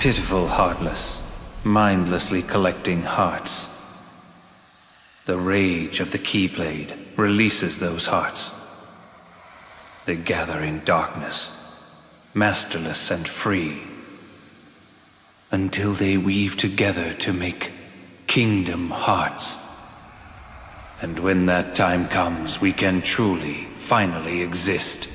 Pitiful, heartless, mindlessly collecting hearts. The rage of the Keyblade releases those hearts. They gather in darkness, masterless and free, until they weave together to make kingdom hearts. And when that time comes, we can truly, finally exist.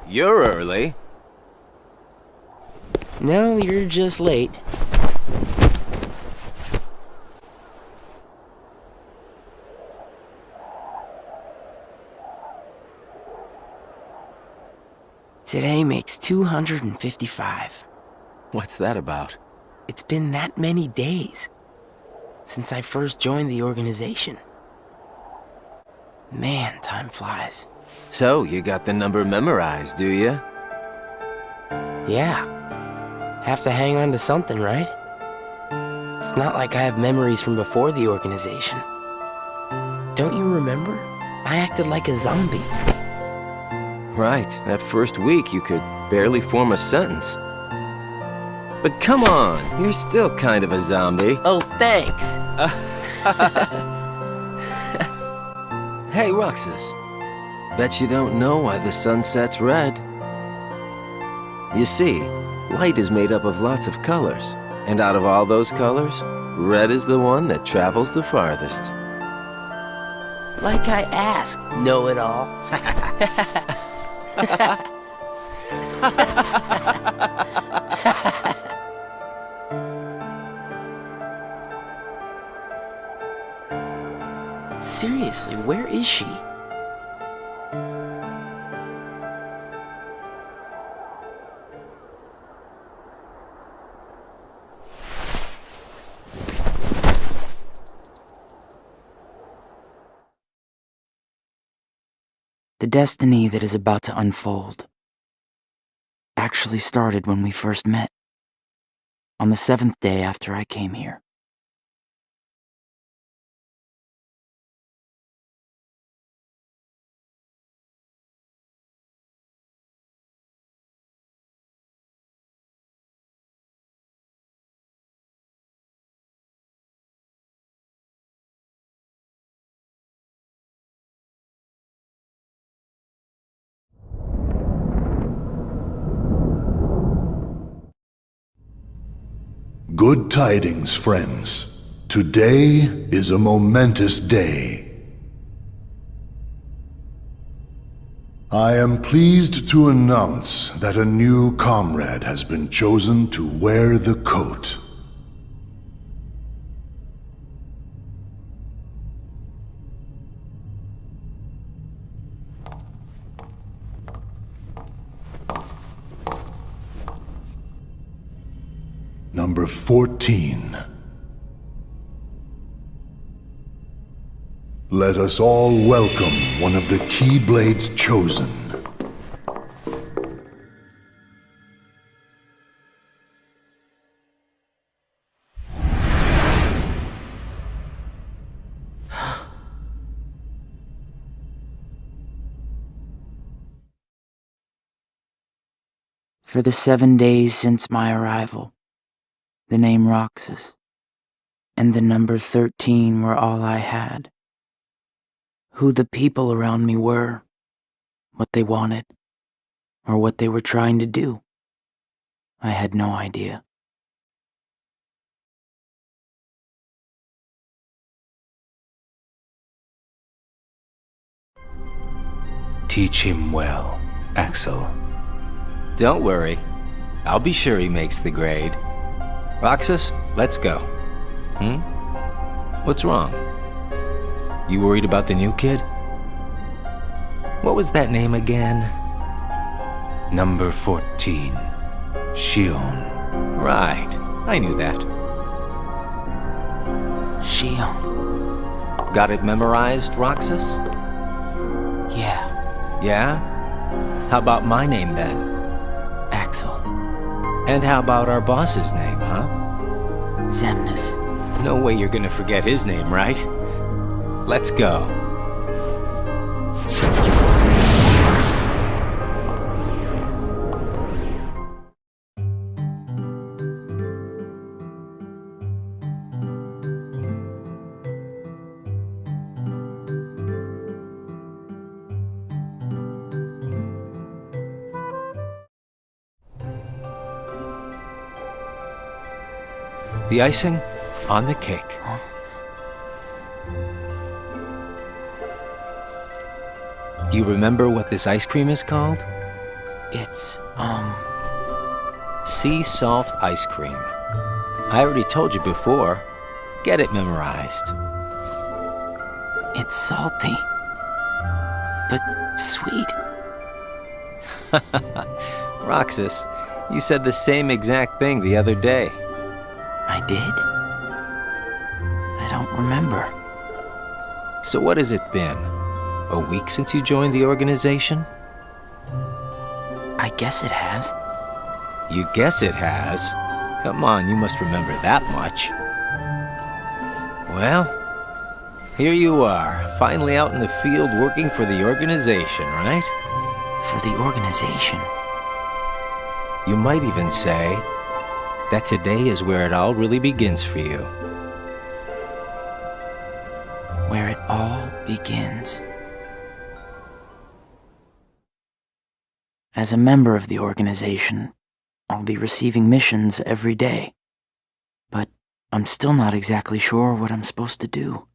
You're early. No, you're just late. Today makes 255. What's that about? It's been that many days since I first joined the organization. Man, time flies. So, you got the number memorized, do you? Yeah. Have to hang on to something, right? It's not like I have memories from before the organization. Don't you remember? I acted like a zombie. Right, that first week you could barely form a sentence. But come on, you're still kind of a zombie. Oh, thanks. Hey, Roxas. Bet you don't know why the sun sets red. You see, light is made up of lots of colors. And out of all those colors, red is the one that travels the farthest. Like I asked, know-it-all. Seriously, where is she? The destiny that is about to unfold actually started when we first met, on the 7th day after I came here. Good tidings, friends. Today is a momentous day. I am pleased to announce that a new comrade has been chosen to wear the coat. Number 14. Let us all welcome one of the Keyblade's chosen. For the 7 days since my arrival, the name Roxas and the number 13 were all I had. Who the people around me were, what they wanted, or what they were trying to do, I had no idea. Teach him well, Axel. Don't worry. I'll be sure he makes the grade. Roxas, let's go. What's wrong? You worried about the new kid? What was that name again? Number 14, Shion. Right, I knew that. Shion. Got it memorized, Roxas? Yeah, Yeah? How about my name then? Axel. And how about our boss's name, huh? Zemnis. No way you're gonna forget his name, right? Let's go. The icing on the cake. Huh? You remember what this ice cream is called? It's, sea salt ice cream. I already told you before. Get it memorized. It's salty, but sweet. Roxas, you said the same exact thing the other day. I did? I don't remember. So what has it been? A week since you joined the organization? I guess it has. You guess it has? Come on, you must remember that much. Well, here you are, finally out in the field working for the organization, right? For the organization? You might even say that today is where it all really begins for you. Where it all begins. As a member of the organization, I'll be receiving missions every day. But I'm still not exactly sure what I'm supposed to do.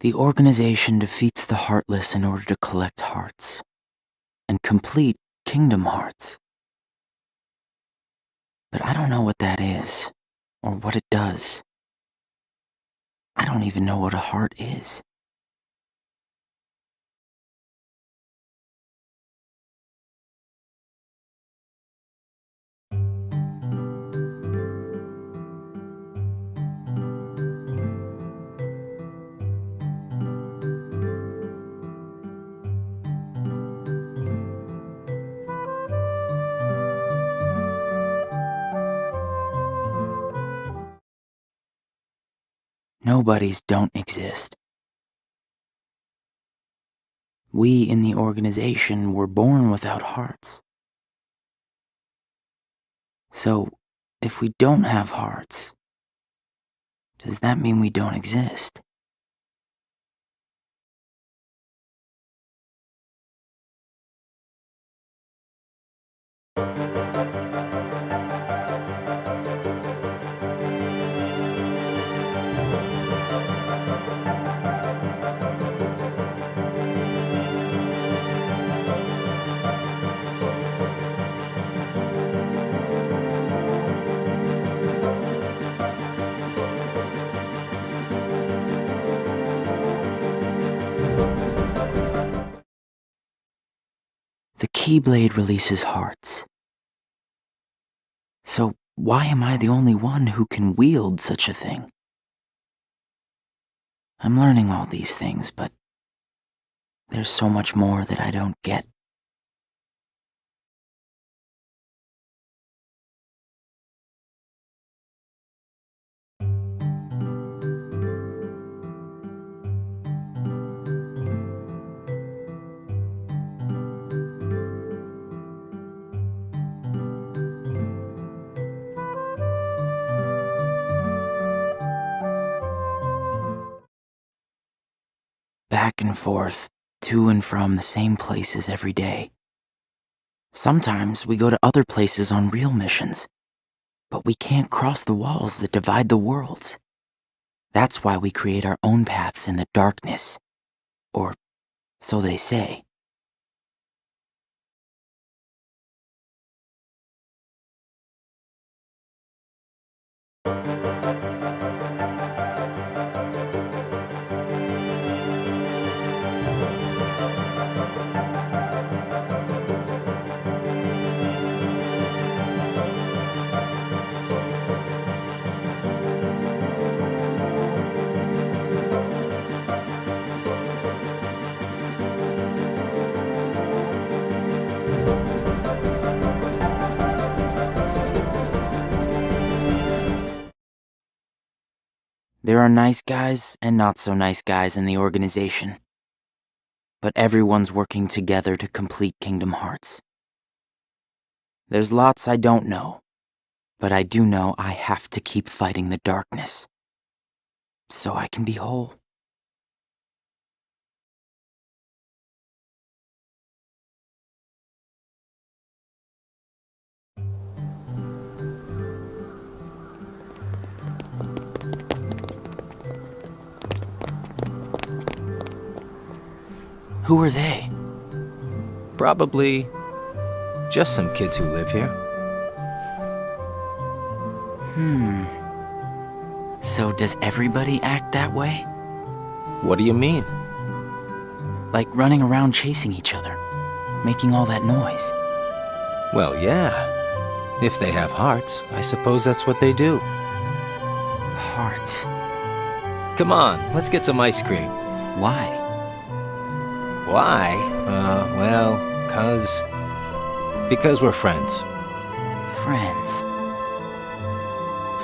The organization defeats the heartless in order to collect hearts and complete kingdom hearts. But I don't know what that is or what it does. I don't even know what a heart is. Nobodies don't exist. We in the organization were born without hearts. So, if we don't have hearts, does that mean we don't exist? The Keyblade releases hearts. So why am I the only one who can wield such a thing? I'm learning all these things, but there's so much more that I don't get. Back and forth, to and from the same places every day. Sometimes we go to other places on real missions, but we can't cross the walls that divide the worlds. That's why we create our own paths in the darkness. Or so they say. There are nice guys and not so nice guys in the organization. But everyone's working together to complete Kingdom Hearts. There's lots I don't know, but I do know I have to keep fighting the darkness, so I can be whole. Who are they? Probably just some kids who live here. So does everybody act that way? What do you mean? Like running around chasing each other, making all that noise? Well, yeah. If they have hearts, I suppose that's what they do. Hearts. Come on, let's get some ice cream. Why? Why? Because we're friends. Friends.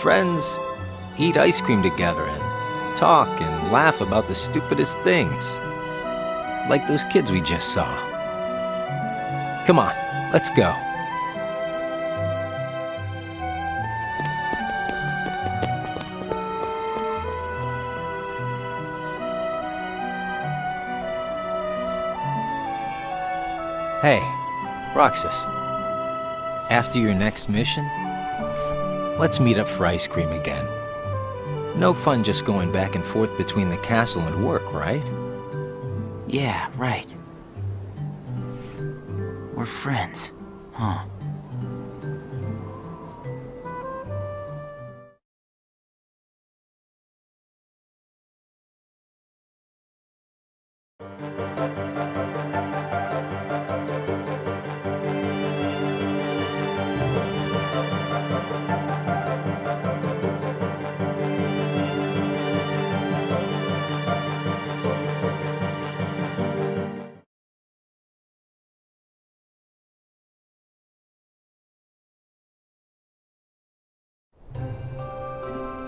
Friends eat ice cream together and talk and laugh about the stupidest things. Like those kids we just saw. Come on, let's go. Hey, Roxas. After your next mission, let's meet up for ice cream again. No fun just going back and forth between the castle and work, right? Yeah, right. We're friends, huh?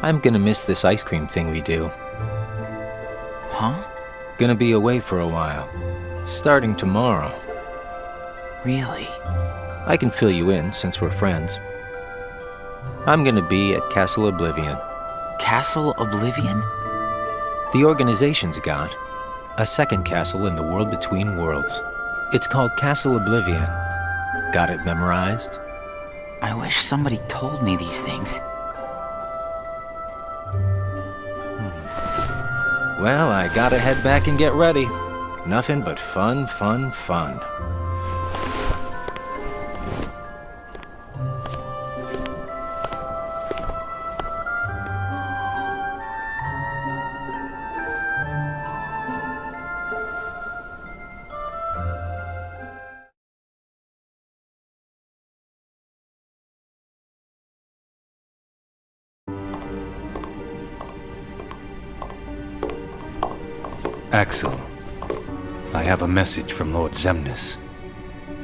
I'm gonna miss this ice cream thing we do. Huh? Gonna be away for a while. Starting tomorrow. Really? I can fill you in since we're friends. I'm gonna be at Castle Oblivion. Castle Oblivion? The organization's got a second castle in the world between worlds. It's called Castle Oblivion. Got it memorized? I wish somebody told me these things. Well, I gotta head back and get ready. Nothing but fun, fun, fun. Axel, I have a message from Lord Xemnas.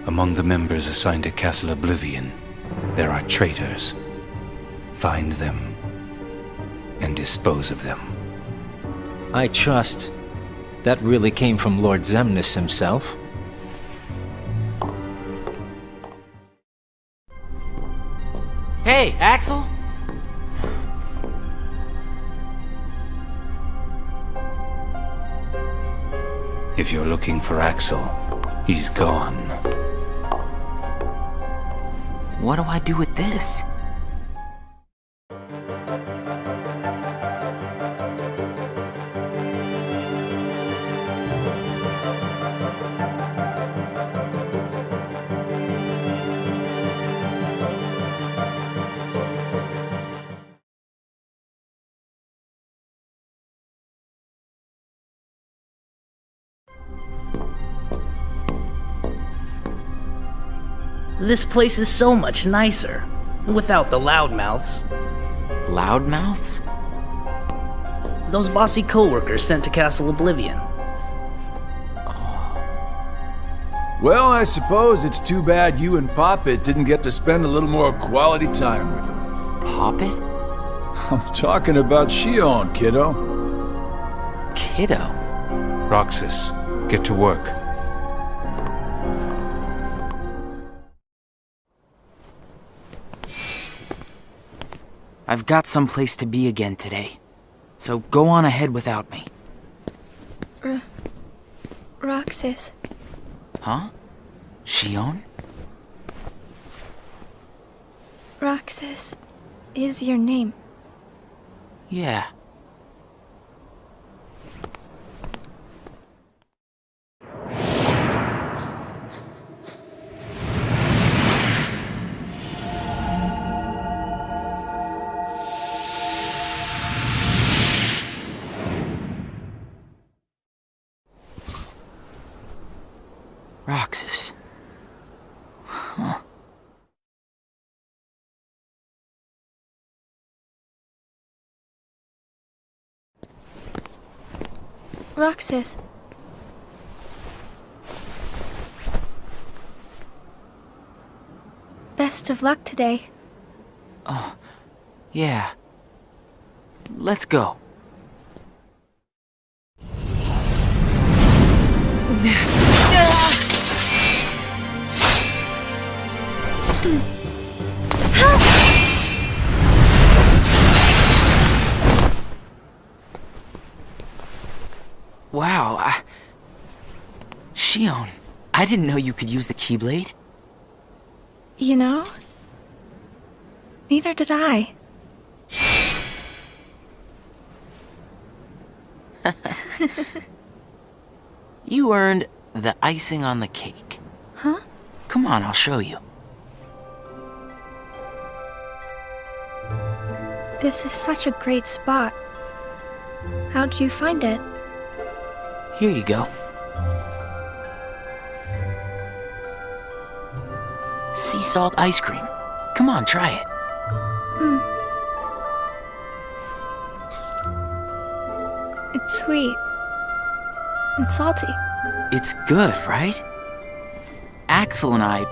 Among the members assigned to Castle Oblivion, there are traitors. Find them and dispose of them. I trust that really came from Lord Xemnas himself. Hey, Axel? If you're looking for Axel, he's gone. What do I do with this? This place is so much nicer, without the loudmouths. Loudmouths? Those bossy coworkers sent to Castle Oblivion. Well, I suppose it's too bad you and Poppet didn't get to spend a little more quality time with him. Poppet? I'm talking about Shion, kiddo. Kiddo? Roxas, get to work. I've got someplace to be again today, so go on ahead without me. Roxas. Huh? Shion? Roxas is your name. Yeah. Roxas. Huh. Roxas. Best of luck today. Yeah. Let's go. Wow, Shion, I didn't know you could use the Keyblade. You know? Neither did I. You earned the icing on the cake. Huh? Come on, I'll show you. This is such a great spot. How'd you find it? Here you go. Sea salt ice cream. Come on, try it. It's sweet. And salty. It's good, right? Axel and I,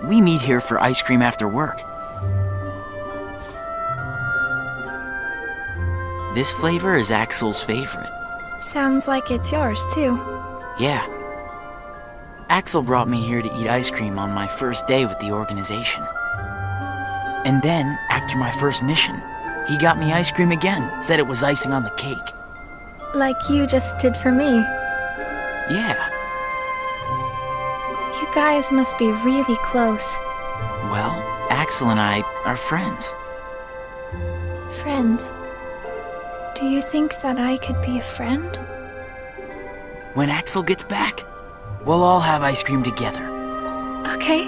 we meet here for ice cream after work. This flavor is Axel's favorite. Sounds like it's yours, too. Yeah. Axel brought me here to eat ice cream on my first day with the organization. And then, after my first mission, he got me ice cream again, said it was icing on the cake. Like you just did for me. Yeah. You guys must be really close. Well, Axel and I are friends. Friends. Do you think that I could be a friend? When Axel gets back, we'll all have ice cream together. Okay.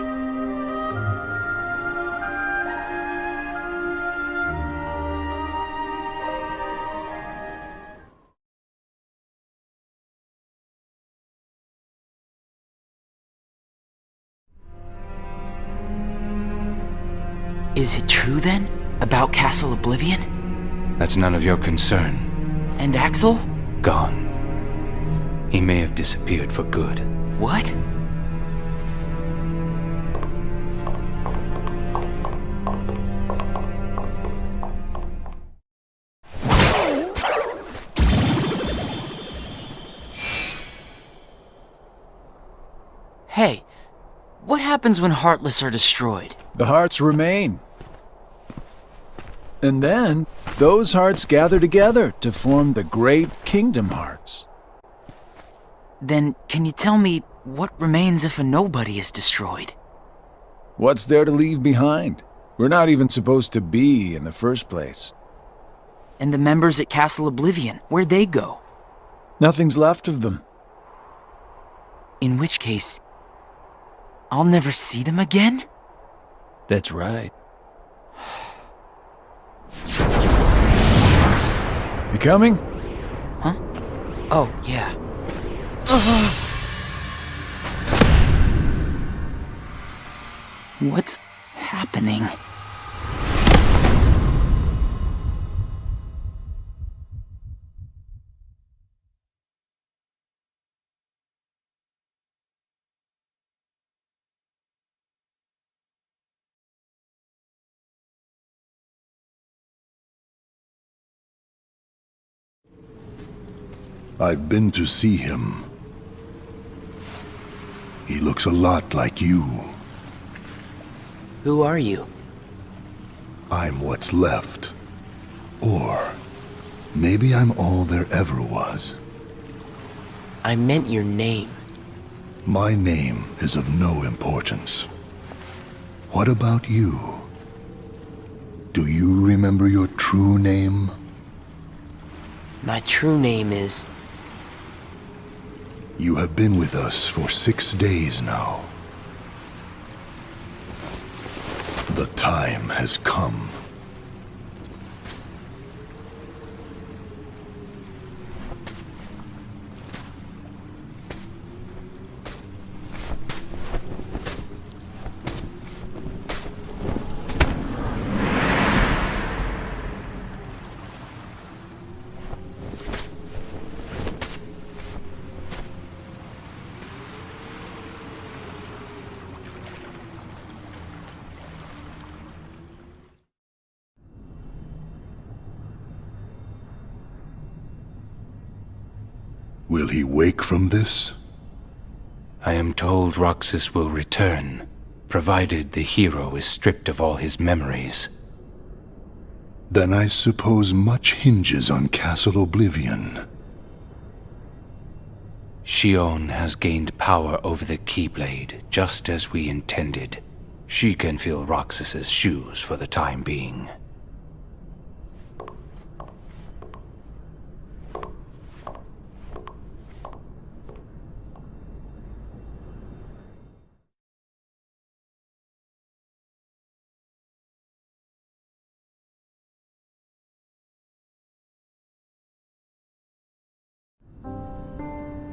Is it true then, about Castle Oblivion? That's none of your concern. And Axel? Gone. He may have disappeared for good. What? Hey, what happens when Heartless are destroyed? The hearts remain. And then, those hearts gather together to form the great Kingdom Hearts. Then, can you tell me what remains if a nobody is destroyed? What's there to leave behind? We're not even supposed to be in the first place. And the members at Castle Oblivion, where'd they go? Nothing's left of them. In which case, I'll never see them again? That's right. You coming? Huh? Oh, yeah. What's happening? I've been to see him. He looks a lot like you. Who are you? I'm what's left. Or maybe I'm all there ever was. I meant your name. My name is of no importance. What about you? Do you remember your true name? My true name is... You have been with us for 6 days now. The time has come. Will he wake from this? I am told Roxas will return, provided the hero is stripped of all his memories. Then I suppose much hinges on Castle Oblivion. Shion has gained power over the Keyblade, just as we intended. She can fill Roxas's shoes for the time being.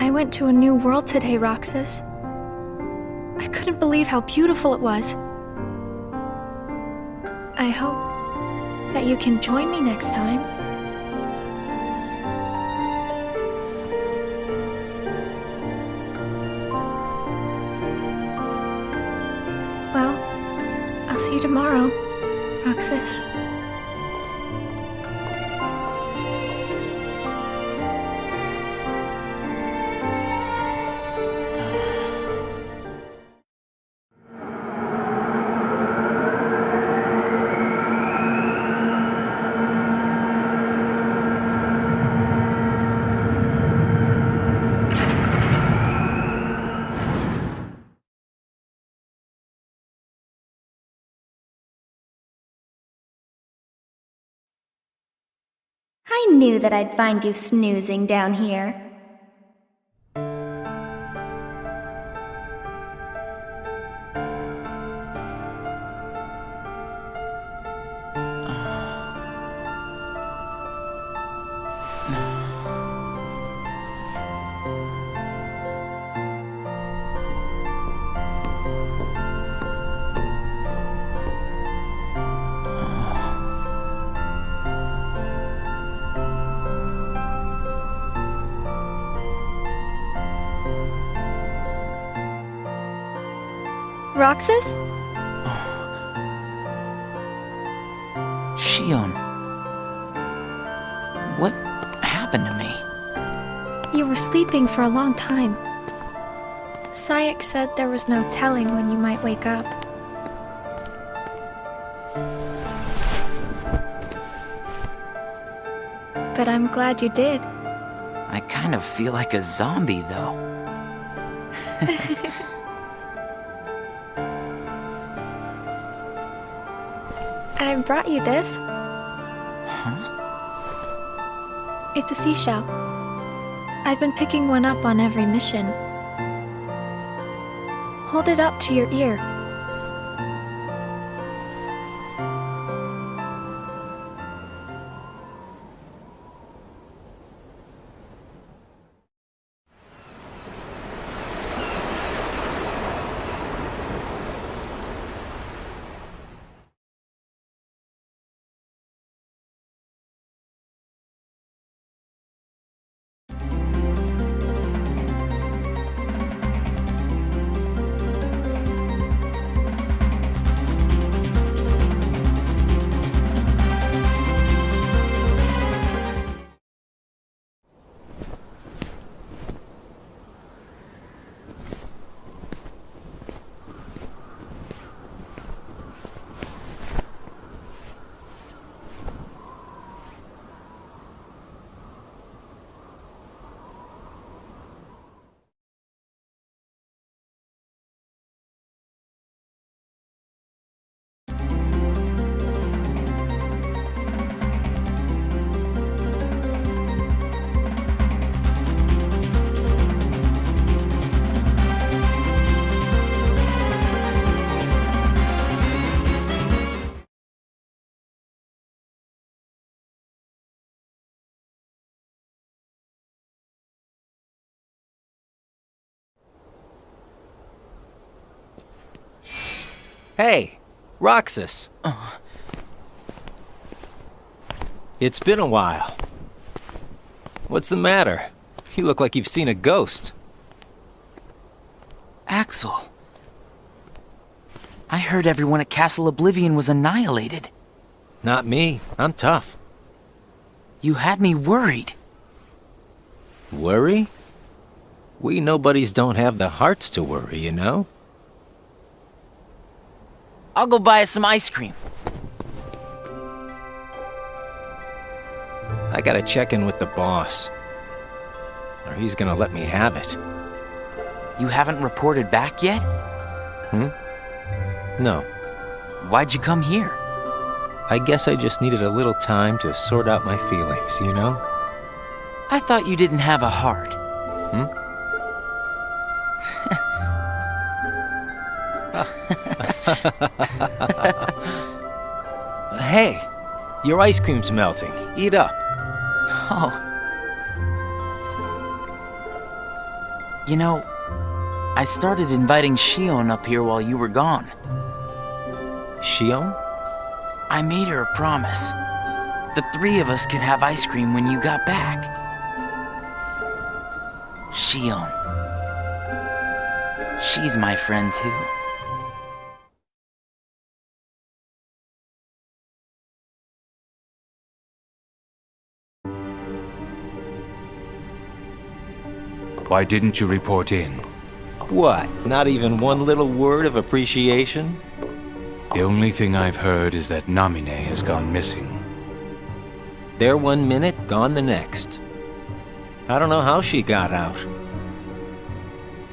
I went to a new world today, Roxas. I couldn't believe how beautiful it was. I hope that you can join me next time. Well, I'll see you tomorrow, Roxas. I knew that I'd find you snoozing down here. Roxas? Shion. What happened to me? You were sleeping for a long time. Sayak said there was no telling when you might wake up. But I'm glad you did. I kind of feel like a zombie, though. I brought you this. Huh? It's a seashell. I've been picking one up on every mission. Hold it up to your ear. Hey, Roxas. It's been a while. What's the matter? You look like you've seen a ghost. Axel. I heard everyone at Castle Oblivion was annihilated. Not me. I'm tough. You had me worried. Worry? We nobodies don't have the hearts to worry, you know? I'll go buy us some ice cream. I gotta check in with the boss. Or he's gonna let me have it. You haven't reported back yet? No. Why'd you come here? I guess I just needed a little time to sort out my feelings, you know? I thought you didn't have a heart. Hey, your ice cream's melting. Eat up. Oh. You know, I started inviting Shion up here while you were gone. Shion? I made her a promise. The three of us could have ice cream when you got back. Shion. She's my friend too. Why didn't you report in? What? Not even one little word of appreciation? The only thing I've heard is that Namine has gone missing. There 1 minute, gone the next. I don't know how she got out.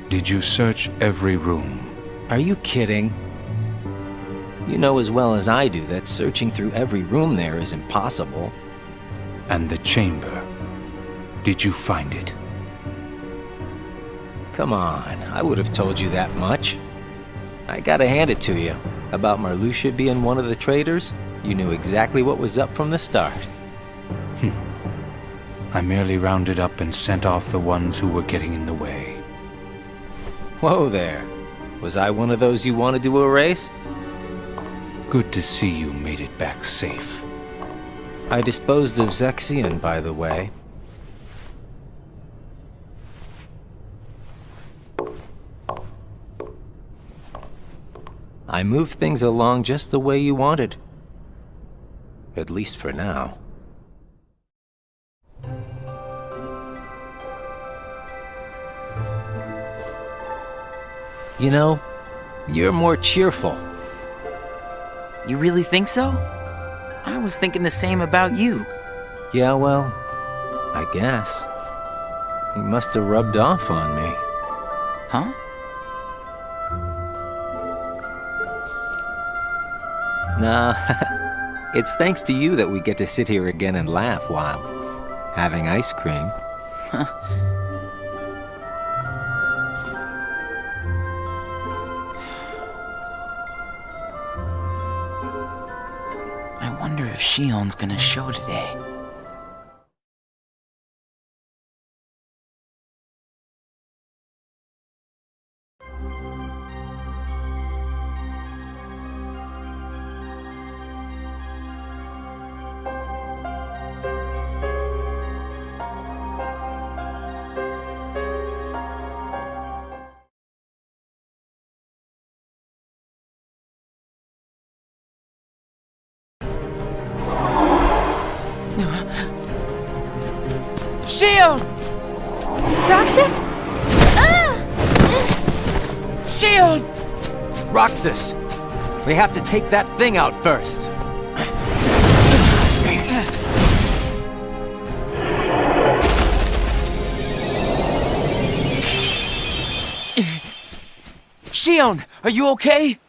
Did you search every room? Are you kidding? You know as well as I do that searching through every room there is impossible. And the chamber? Did you find it? Come on, I would have told you that much. I gotta hand it to you. About Marluxia being one of the traitors, you knew exactly what was up from the start. I merely rounded up and sent off the ones who were getting in the way. Whoa there. Was I one of those you wanted to erase? Good to see you made it back safe. I disposed of Zexion, by the way. I moved things along just the way you wanted. At least for now. You know, you're more cheerful. You really think so? I was thinking the same about you. Yeah, well, I guess. He must have rubbed off on me. Huh? Nah, it's thanks to you that we get to sit here again and laugh while having ice cream. I wonder if Shion's gonna show today. Shion! Roxas? Shion! Roxas! We have to take that thing out first. Shion, are you okay?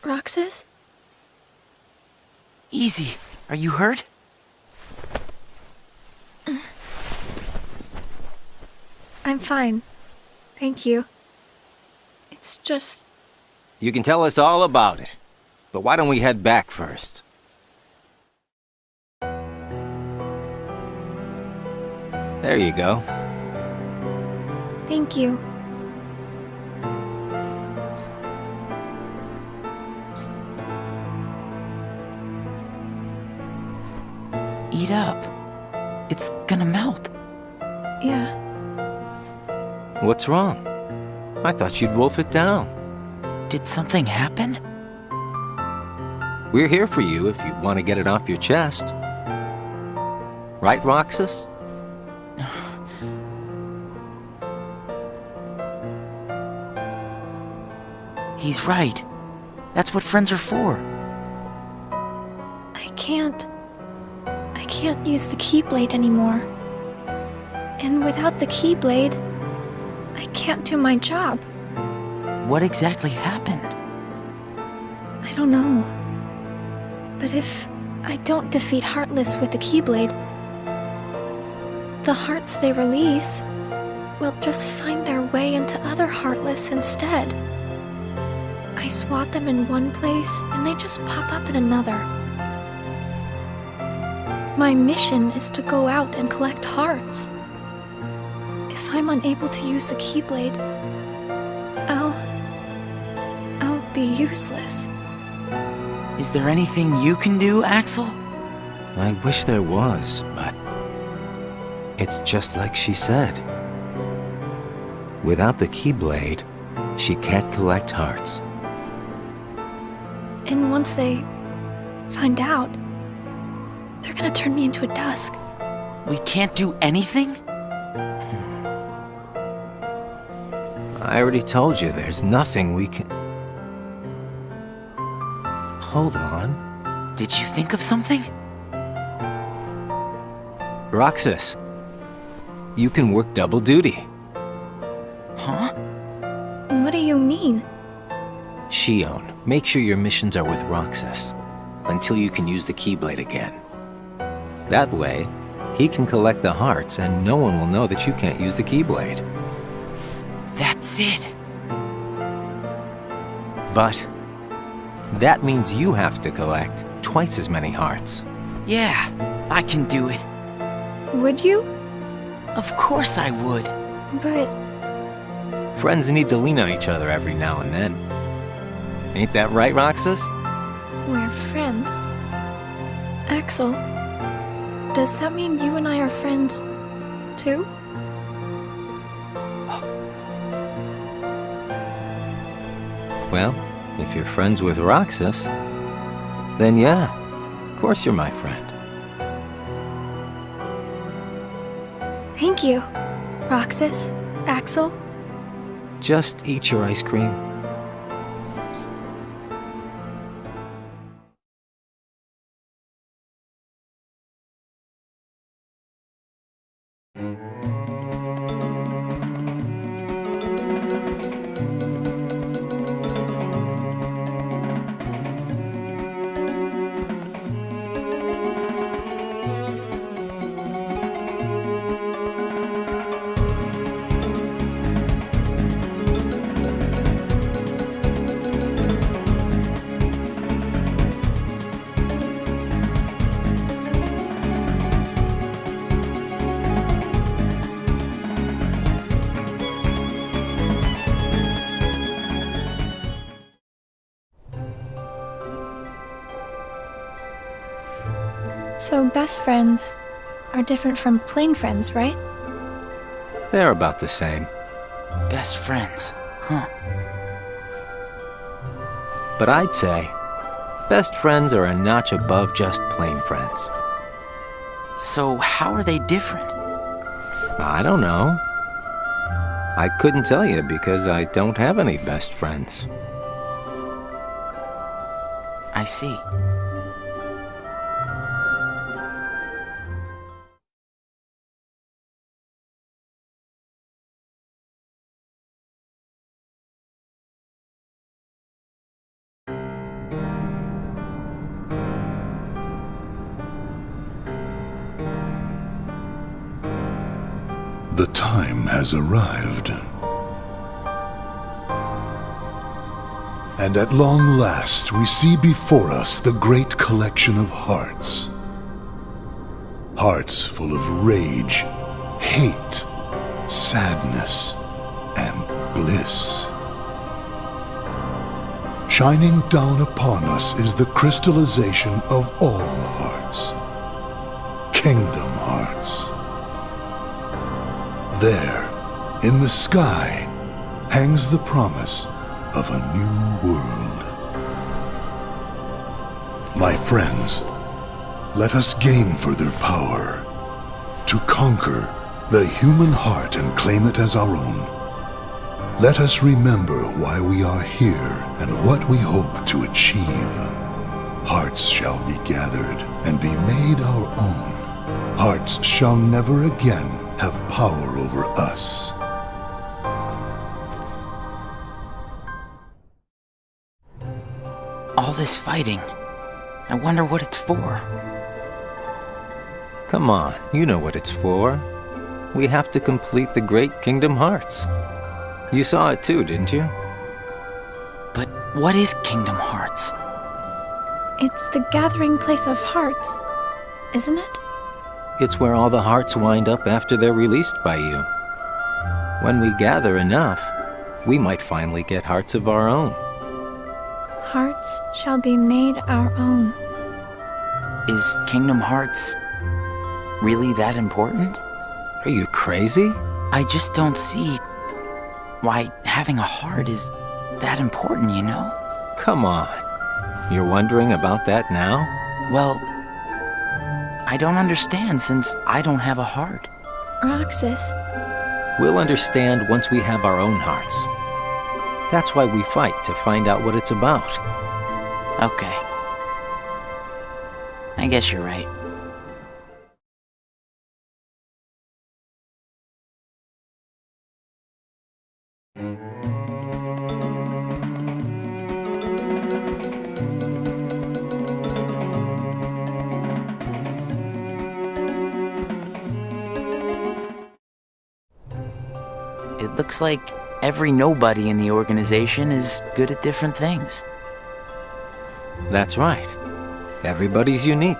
Roxas? Easy. Are you hurt? I'm fine. Thank you. It's just... You can tell us all about it. But why don't we head back first? There you go. Thank you. eat up. It's gonna melt. Yeah. What's wrong? I thought you'd wolf it down. Did something happen? We're here for you if you want to get it off your chest. Right, Roxas? He's right. That's what friends are for. I can't use the Keyblade anymore. And without the Keyblade, I can't do my job. What exactly happened? I don't know. But if I don't defeat Heartless with the Keyblade, the hearts they release will just find their way into other Heartless instead. I swat them in one place and they just pop up in another. My mission is to go out and collect hearts. If I'm unable to use the Keyblade, I'll be useless. Is there anything you can do, Axel? I wish there was, but it's just like she said. Without the Keyblade, she can't collect hearts. And once they find out, they're gonna turn me into a dusk. We can't do anything? I already told you there's nothing we can... Hold on. Did you think of something? Roxas, you can work double duty. Huh? What do you mean? Shion, make sure your missions are with Roxas until you can use the Keyblade again. That way, he can collect the hearts and no one will know that you can't use the Keyblade. That's it. But that means you have to collect twice as many hearts. Yeah, I can do it. Would you? Of course I would. But Friends need to lean on each other every now and then. Ain't that right, Roxas? we're friends. Axel, does that mean you and I are friends, too? Well, if you're friends with Roxas, then yeah, of course you're my friend. Thank you, Roxas, Axel. Just eat your ice cream. So best friends are different from plain friends, right? They're about the same. Best friends, huh? But I'd say best friends are a notch above just plain friends. So how are they different? I don't know. I couldn't tell you because I don't have any best friends. I see. The time has arrived. And at long last we see before us the great collection of hearts. Hearts full of rage, hate, sadness, and bliss. Shining down upon us is the crystallization of all hearts. Kingdom Hearts. There, in the sky, hangs the promise of a new world. My friends, let us gain further power to conquer the human heart and claim it as our own. Let us remember why we are here and what we hope to achieve. Hearts shall be gathered and be made our own. Hearts shall never again have power over us. All this fighting. I wonder what it's for. Come on, you know what it's for. We have to complete the Great Kingdom Hearts. You saw it too, didn't you? But what is Kingdom Hearts? It's the gathering place of hearts, isn't it? It's where all the hearts wind up after they're released by you. When we gather enough, we might finally get hearts of our own. Hearts shall be made our own. Is Kingdom Hearts really that important? Are you crazy? I just don't see why having a heart is that important, you know? Come on. You're wondering about that now? Well, I don't understand since I don't have a heart. Roxas, We'll understand once we have our own hearts. That's why we fight, to find out what it's about. Okay. I guess you're right. It looks like every nobody in the organization is good at different things. That's right. Everybody's unique.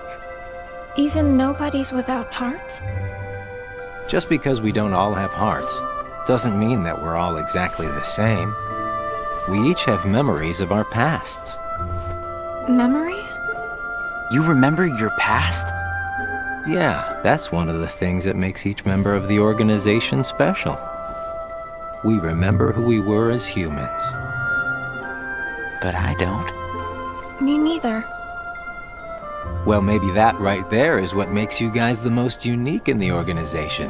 even nobodies without hearts? Just because we don't all have hearts doesn't mean that we're all exactly the same. We each have memories of our pasts. Memories? You remember your past? Yeah, that's one of the things that makes each member of the organization special. We remember who we were as humans. But I don't. Me neither. Well, maybe that right there is what makes you guys the most unique in the organization.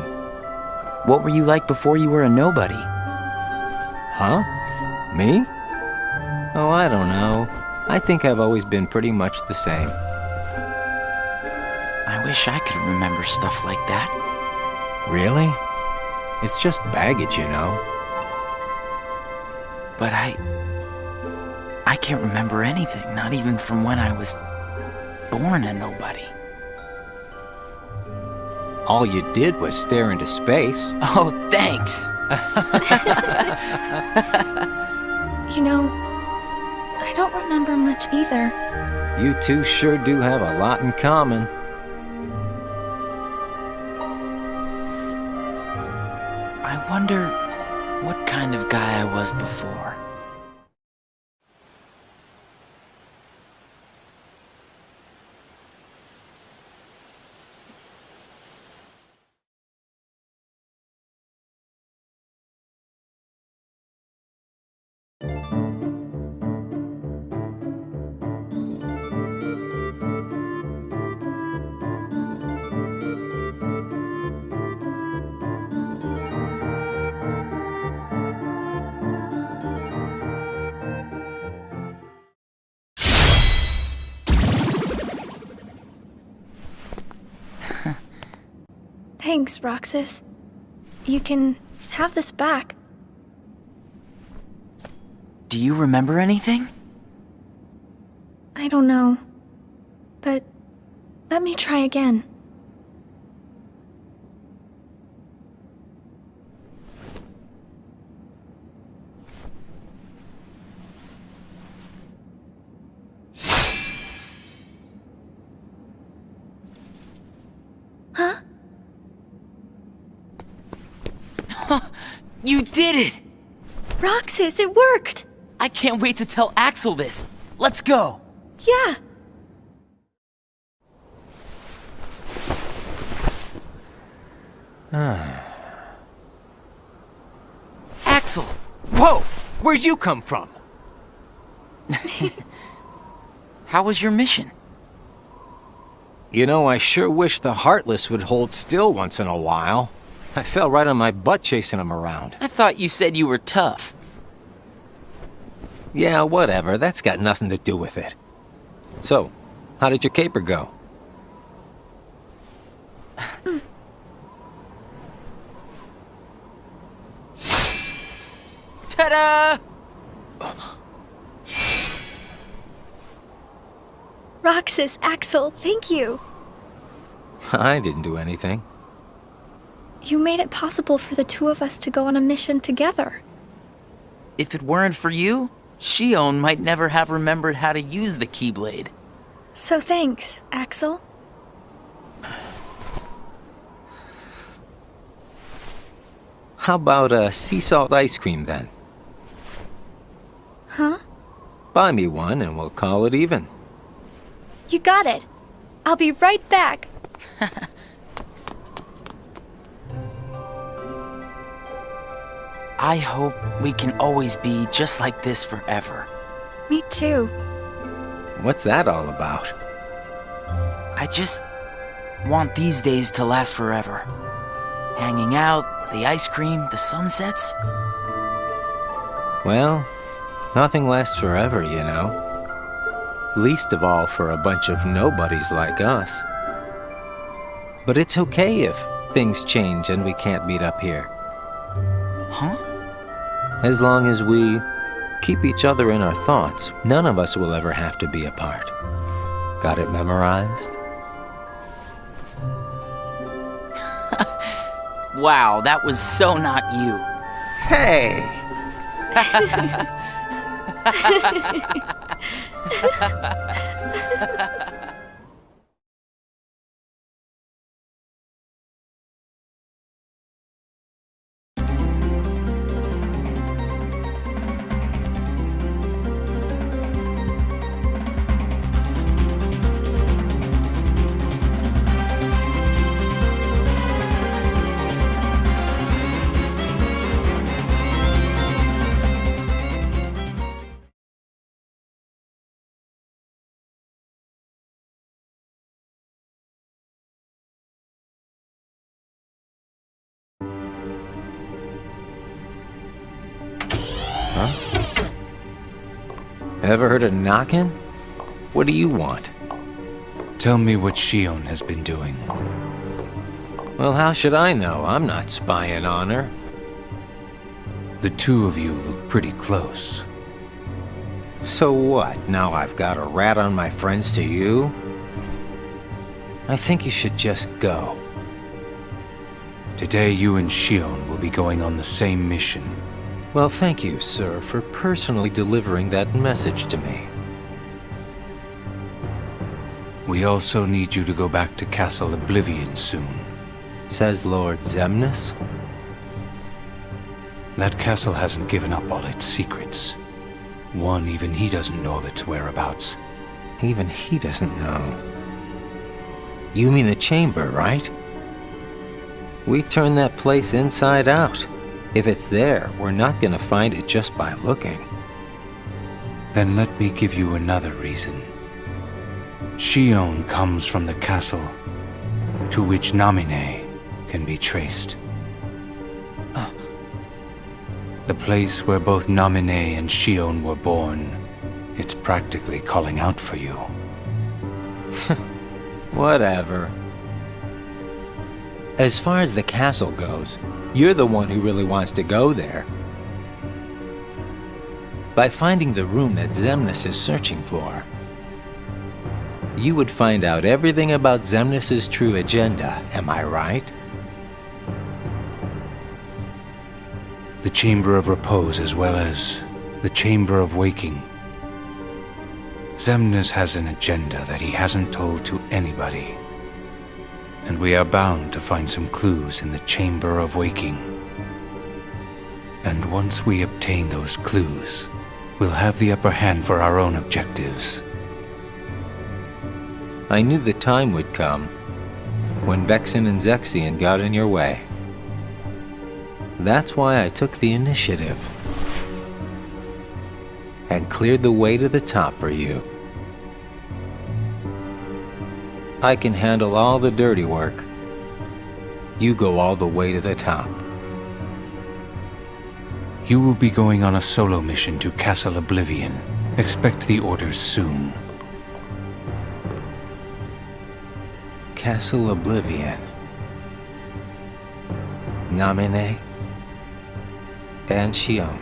What were you like before you were a nobody? Huh? Me? Oh, I don't know. I think I've always been pretty much the same. I wish I could remember stuff like that. Really? It's just baggage, you know. But I can't remember anything, not even from when I was born a nobody. All you did was stare into space. Oh, thanks! You know, I don't remember much either. You two sure do have a lot in common. I wonder what kind of guy I was before. Thanks, Roxas. You can have this back. Do you remember anything? I don't know. But let me try again. Huh? You did it! Roxas, it worked! I can't wait to tell Axel this. Let's go! Yeah! Axel! Whoa! Where'd you come from? How was your mission? You know, I sure wish the Heartless would hold still once in a while. I fell right on my butt chasing them around. I thought you said you were tough. Yeah, whatever. That's got nothing to do with it. So, how did your caper go? Ta-da! Roxas, Axel, thank you. I didn't do anything. You made it possible for the two of us to go on a mission together. If it weren't for you, Shion might never have remembered how to use the Keyblade. So thanks, Axel. How about a sea salt ice cream then? Huh? Buy me one and we'll call it even. You got it. I'll be right back. I hope we can always be just like this forever. Me too. What's that all about? I just want these days to last forever. Hanging out, the ice cream, the sunsets. Well, nothing lasts forever, you know. Least of all for a bunch of nobodies like us. But it's okay if things change and we can't meet up here. Huh? As long as we keep each other in our thoughts, none of us will ever have to be apart. Got it memorized? Wow, that was so not you. Hey! Ever heard of knocking? What do you want? Tell me what Shion has been doing. Well, how should I know? I'm not spying on her. The two of you look pretty close. So what? Now I've got a rat on my friends to you? I think you should just go. Today you and Shion will be going on the same mission. Well, thank you, sir, for personally delivering that message to me. We also need you to go back to Castle Oblivion soon. Says Lord Zemnis? That castle hasn't given up all its secrets. One, even he doesn't know of its whereabouts. Even he doesn't know. You mean the chamber, right? We turned that place inside out. If it's there, we're not gonna find it just by looking. Then let me give you another reason. Shion comes from the castle to which Namine can be traced. The place where both Namine and Shion were born. It's practically calling out for you. Whatever. As far as the castle goes, you're the one who really wants to go there. By finding the room that Zemnis is searching for, you would find out everything about Zemnis's true agenda, am I right? The Chamber of Repose as well as the Chamber of Waking. Zemnis has an agenda that he hasn't told to anybody. And we are bound to find some clues in the Chamber of Waking. And once we obtain those clues, we'll have the upper hand for our own objectives. I knew the time would come when Vexen and Zexion got in your way. That's why I took the initiative and cleared the way to the top for you. I can handle all the dirty work. You go all the way to the top. You will be going on a solo mission to Castle Oblivion. Expect the orders soon. Castle Oblivion. Namine and Shion.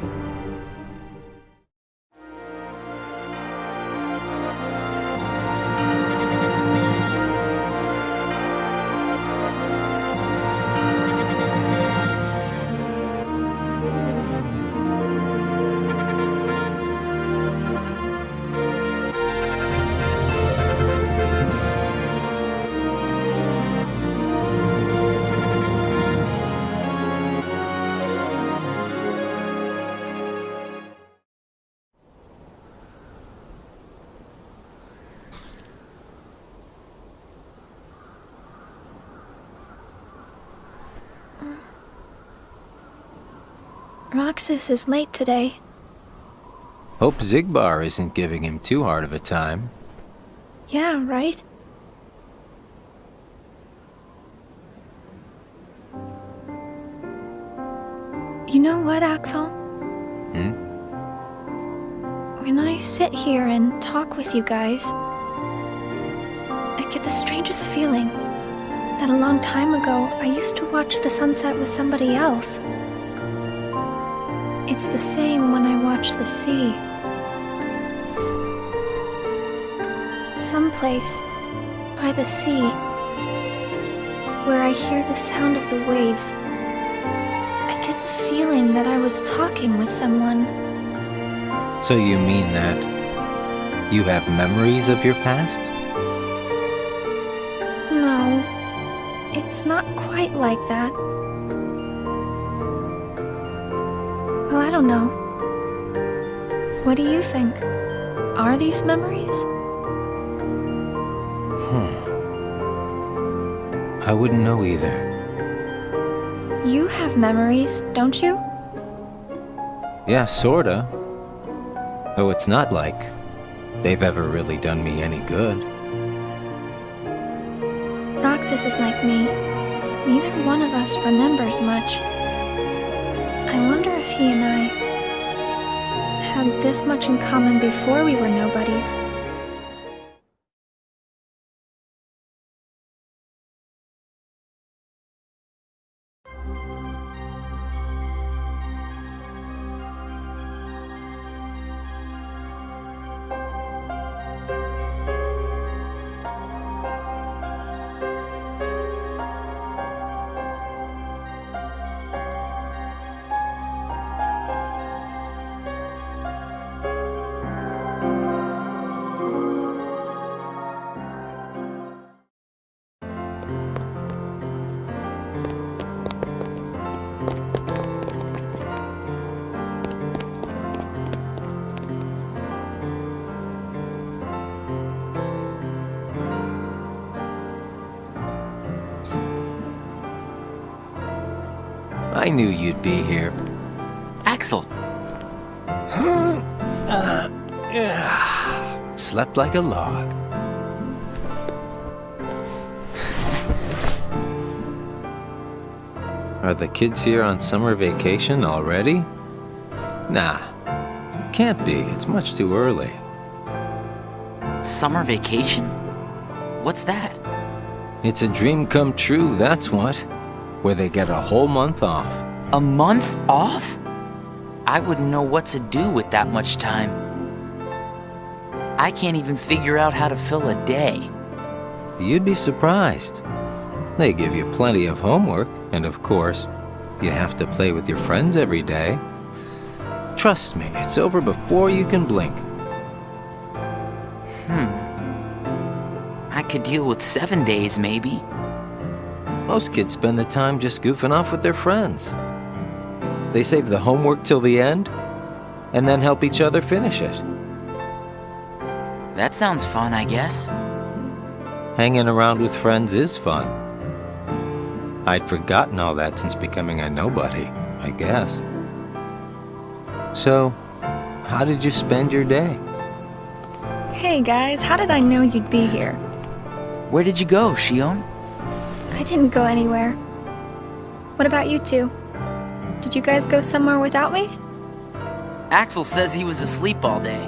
Roxas is late today. Hope Zigbar isn't giving him too hard of a time. Yeah, right? You know what, Axel? When I sit here and talk with you guys, I get the strangest feeling that a long time ago I used to watch the sunset with somebody else. It's the same when I watch the sea. Someplace by the sea where I hear the sound of the waves, I get the feeling that I was talking with someone. So you mean that you have memories of your past? No, it's not quite like that. Well, I don't know. What do you think? Are these memories? I wouldn't know either. You have memories, don't you? Yeah, sorta. Though it's not like they've ever really done me any good. Roxas is like me. Neither one of us remembers much. I wonder if he and I had this much in common before we were nobodies. I knew you'd be here. Axel, Slept like a log. Are the kids here on summer vacation already? Nah, can't be. It's much too early. summer vacation? What's that? It's a dream come true, that's what. Where they get a whole month off. A month off? I wouldn't know what to do with that much time. I can't even figure out how to fill a day. You'd be surprised. They give you plenty of homework, and of course, you have to play with your friends every day. Trust me, it's over before you can blink. I could deal with 7 days, maybe. Most kids spend the time just goofing off with their friends. They save the homework till the end, and then help each other finish it. That sounds fun, I guess. Hanging around with friends is fun. I'd forgotten all that since becoming a nobody. I guess. So, how did you spend your day? Hey guys, how did I know you'd be here? Where did you go, Shion? I didn't go anywhere. What about you two? Did you guys go somewhere without me? Axel says he was asleep all day.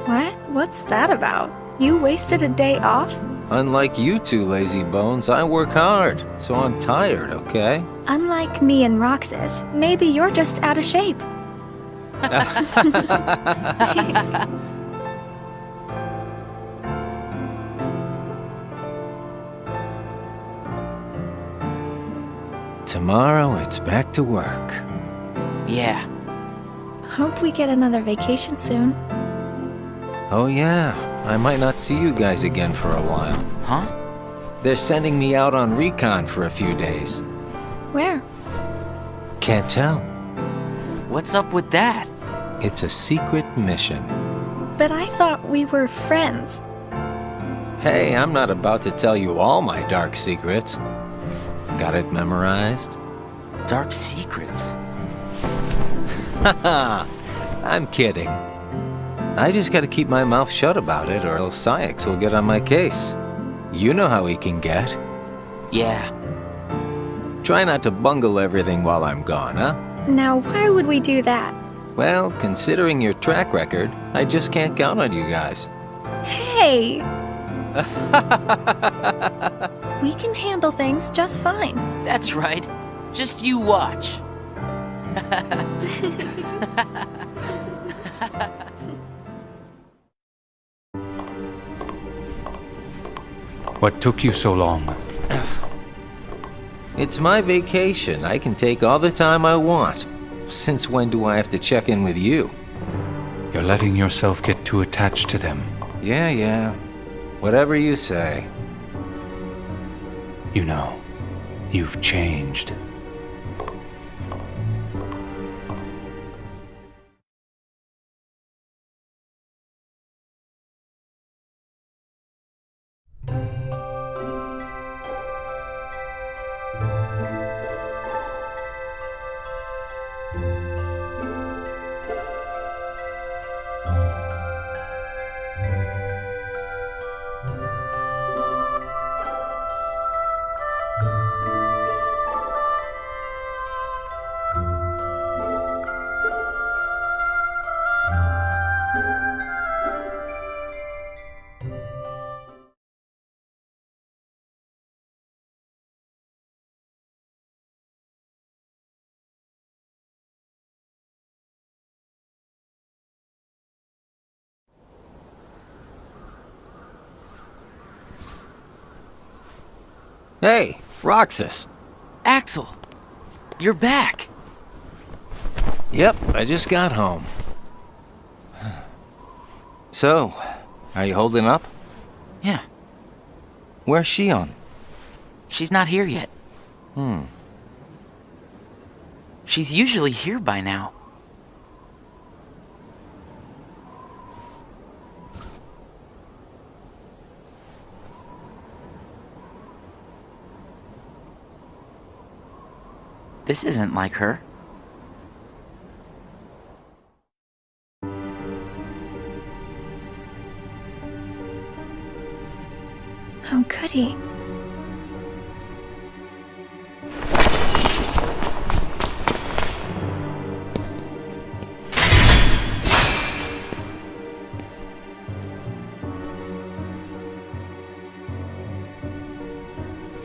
What? What's that about? You wasted a day off? Unlike you two lazy bones, I work hard, so I'm tired, okay? Unlike me and Roxas, maybe you're just out of shape. Tomorrow, it's back to work. Yeah. Hope we get another vacation soon. Oh yeah, I might not see you guys again for a while. Huh? They're sending me out on recon for a few days. Where? Can't tell. What's up with that? It's a secret mission. But I thought we were friends. Hey, I'm not about to tell you all my dark secrets. Got it memorized? Dark secrets. Haha, I'm kidding. I just gotta keep my mouth shut about it or else Sykes will get on my case. You know how he can get. Yeah. Try not to bungle everything while I'm gone, huh? Now, why would we do that? Well, considering your track record, I just can't count on you guys. Hey! We can handle things just fine. That's right. Just you watch. What took you so long? It's my vacation. I can take all the time I want. Since when do I have to check in with you? You're letting yourself get too attached to them. Yeah. Whatever you say. You know, you've changed. Hey, Roxas. Axel! You're back! Yep, I just got home. So, are you holding up? Yeah. Where's Shion? She's not here yet. She's usually here by now. This isn't like her. How could he?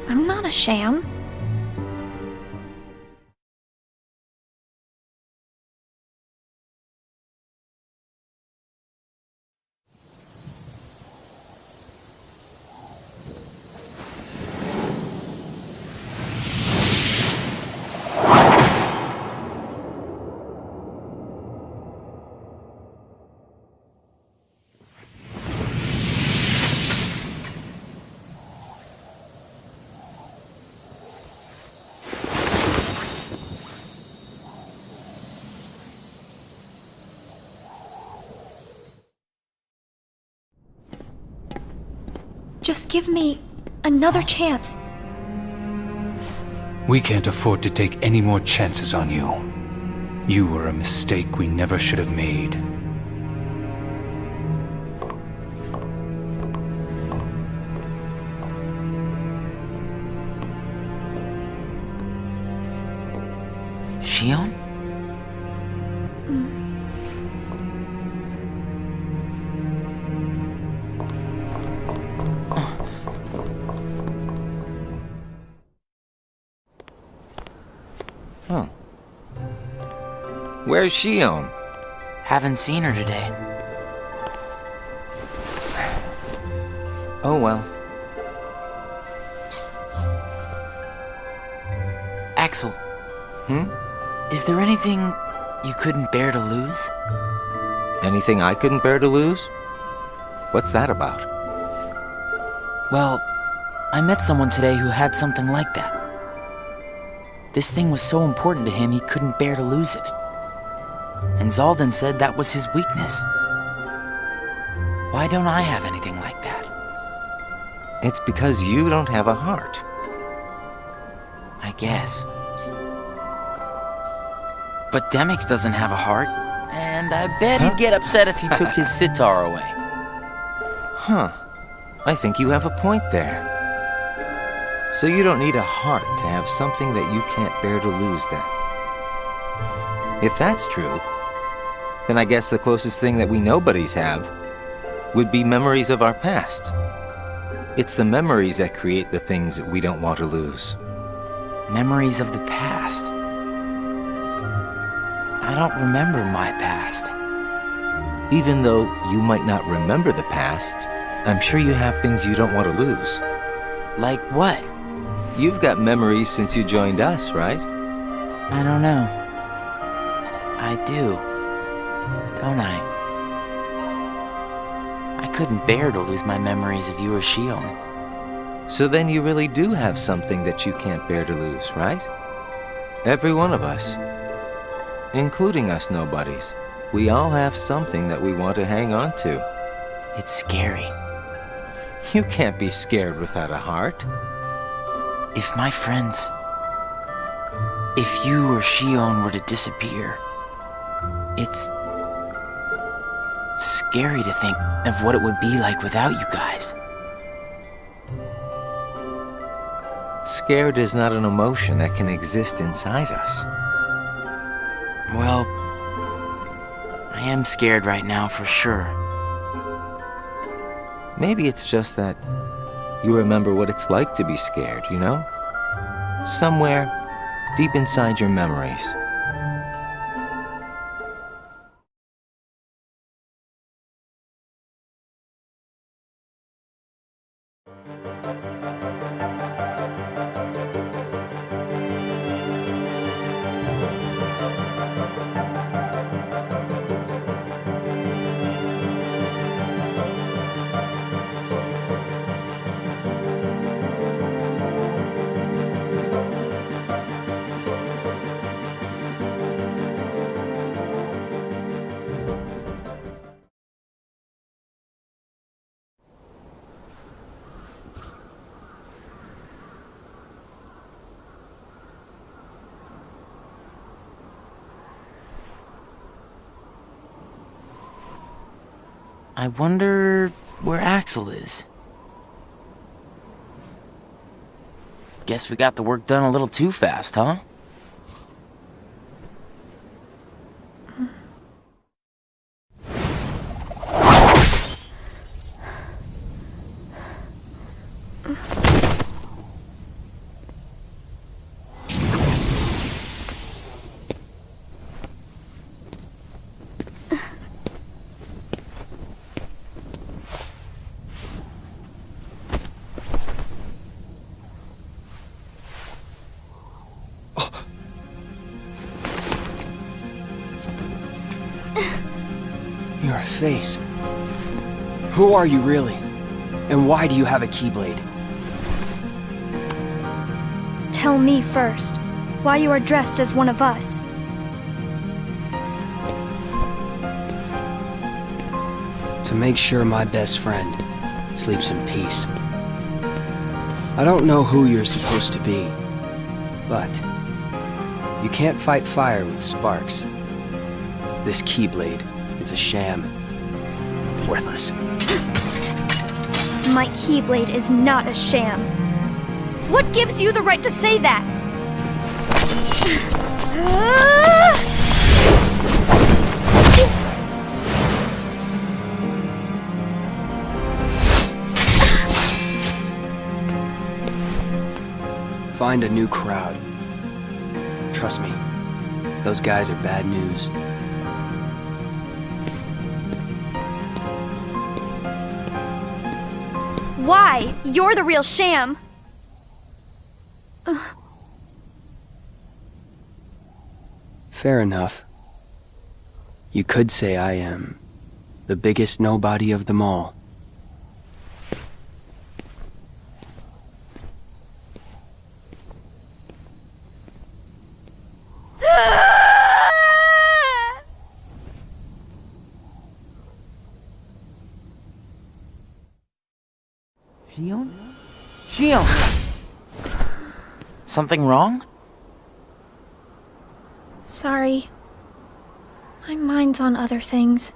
I'm not a sham. Just give me another chance. We can't afford to take any more chances on you. You were a mistake we never should have made. Shion? Huh. Where's Shion? Haven't seen her today. Oh well. Axel. Is there anything you couldn't bear to lose? Anything I couldn't bear to lose? What's that about? Well, I met someone today who had something like that. This thing was so important to him he couldn't bear to lose it. And Zaldan said that was his weakness. Why don't I have anything like that? It's because you don't have a heart. I guess. But Demix doesn't have a heart, and I bet he'd get upset if you took his sitar away. Huh. I think you have a point there. So you don't need a heart to have something that you can't bear to lose then. If that's true, then I guess the closest thing that we nobodies have would be memories of our past. It's the memories that create the things that we don't want to lose. Memories of the past. I don't remember my past. Even though you might not remember the past, I'm sure you have things you don't want to lose. Like what? You've got memories since you joined us, right? I don't know. I do, don't I? I couldn't bear to lose my memories of you or Shion. So then you really do have something that you can't bear to lose, right? Every one of us. Including us nobodies. We all have something that we want to hang on to. It's scary. You can't be scared without a heart. If my friends... If you or Shion were to disappear, it's... scary to think of what it would be like without you guys. Scared is not an emotion that can exist inside us. Well, I am scared right now for sure. Maybe it's just that you remember what it's like to be scared, you know? Somewhere deep inside your memories. I wonder where Axel is. Guess we got the work done a little too fast, huh? Your face. Who are you really? And why do you have a keyblade? Tell me first, why you are dressed as one of us. To make sure my best friend sleeps in peace. I don't know who you're supposed to be, but you can't fight fire with sparks. This Keyblade, it's a sham. Worthless. My Keyblade is not a sham. What gives you the right to say that? Find a new crowd. Trust me, those guys are bad news. Why? You're the real sham. Fair enough. You could say I am the biggest nobody of them all. Shion? Something wrong? Sorry. My mind's on other things.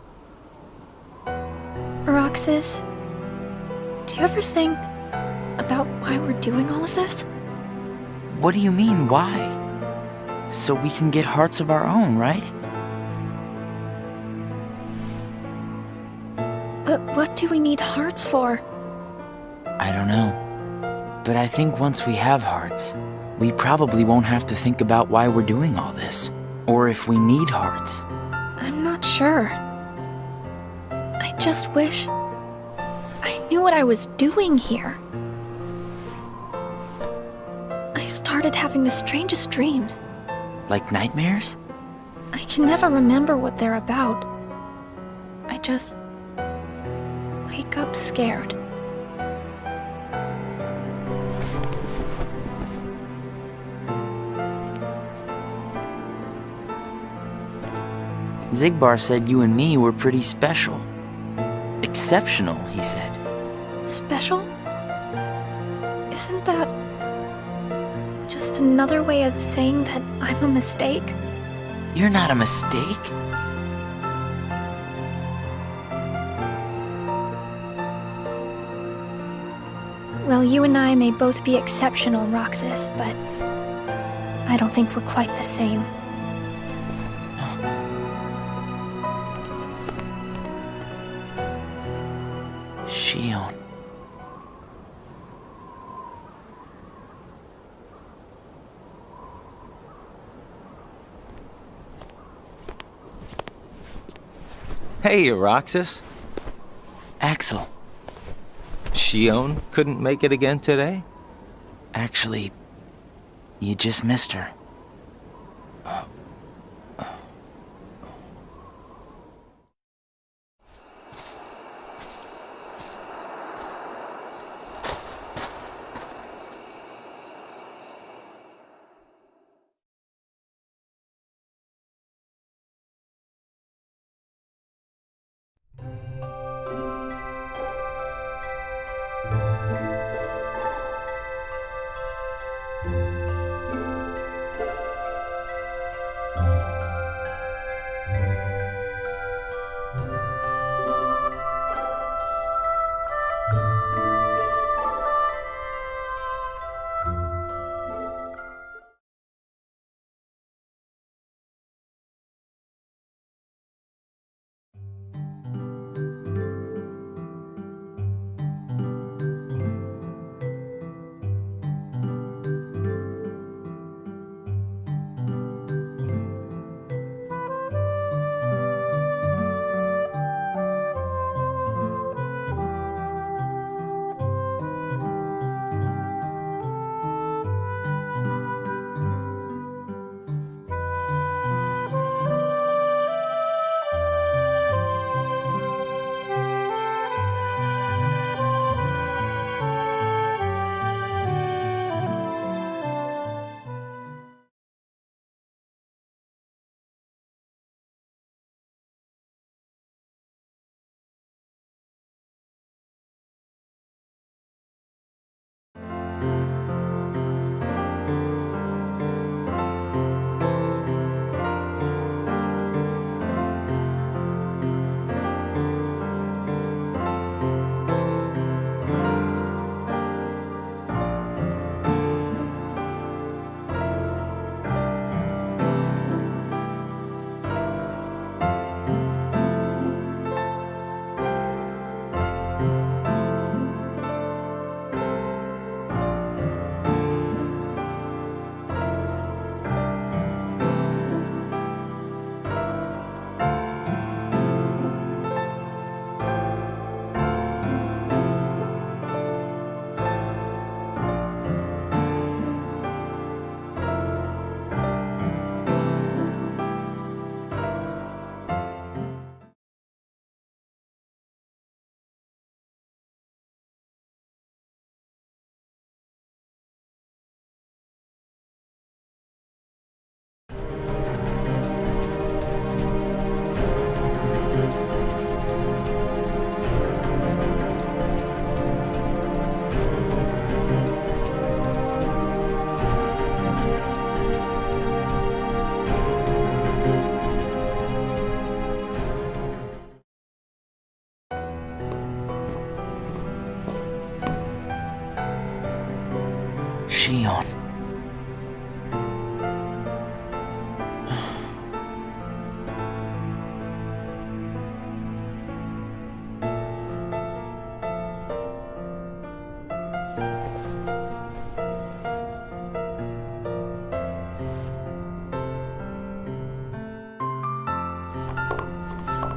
Roxas, do you ever think about why we're doing all of this? What do you mean, why? So we can get hearts of our own, right? But what do we need hearts for? I don't know. But I think once we have hearts, we probably won't have to think about why we're doing all this. Or if we need hearts. I'm not sure. I just wish I knew what I was doing here. I started having the strangest dreams. Like nightmares? I can never remember what they're about. I just wake up scared. Zigbar said you and me were pretty special. Exceptional, he said. Special? Isn't that just another way of saying that I'm a mistake? You're not a mistake. Well, you and I may both be exceptional, Roxas, but I don't think we're quite the same. Shion. Hey, Roxas. Axel. Shion couldn't make it again today? Actually, you just missed her. Shion.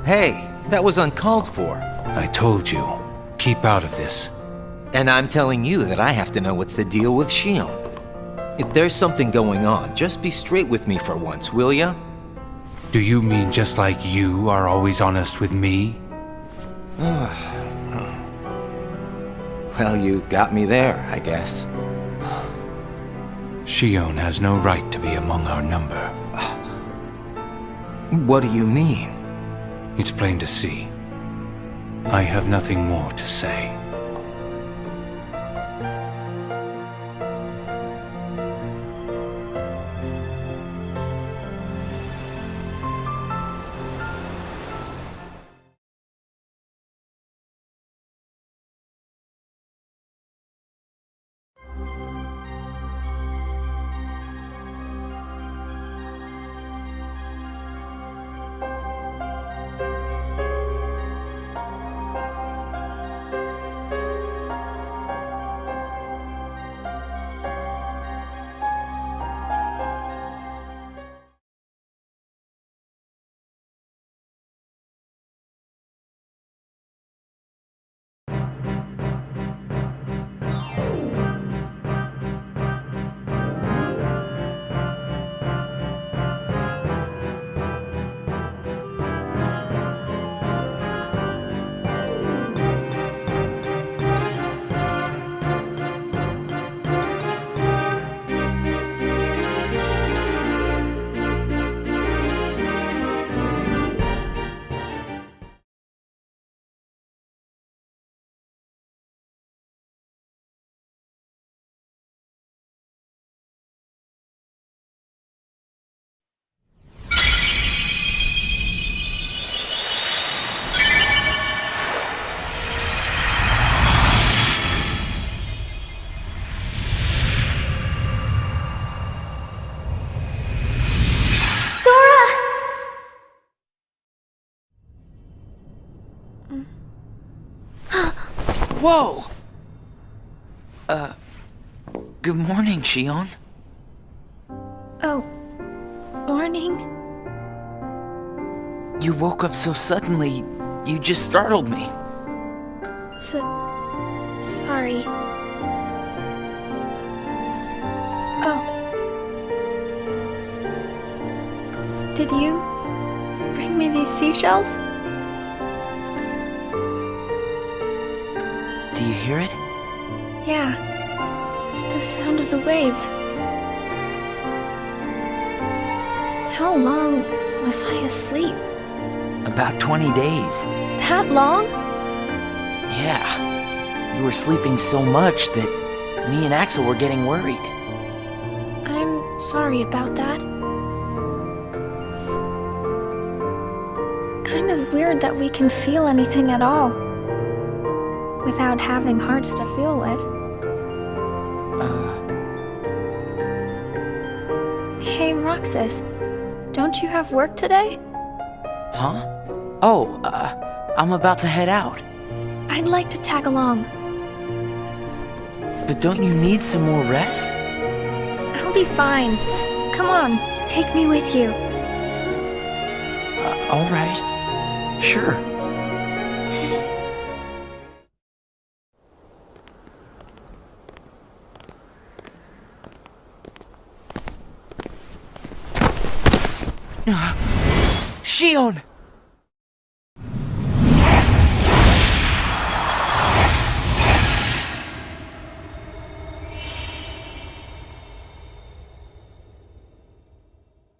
Hey, that was uncalled for. I told you, keep out of this. And I'm telling you that I have to know what's the deal with Shion. If there's something going on, just be straight with me for once, will ya? Do you mean just like you are always honest with me? Well, you got me there, I guess. Shion has no right to be among our number. What do you mean? It's plain to see. I have nothing more to say. Whoa! Good morning, Shion. Oh, morning? You woke up so suddenly, you just startled me. Sorry. Oh. Did you bring me these seashells? Do you hear it? Yeah. The sound of the waves. How long was I asleep? About 20 days. That long? Yeah. You were sleeping so much that me and Axel were getting worried. I'm sorry about that. Kind of weird that we can feel anything at all without having hearts to feel with. Hey, Roxas, don't you have work today? Huh? Oh, I'm about to head out. I'd like to tag along. But don't you need some more rest? I'll be fine. Come on, take me with you. All right. Sure. Shion!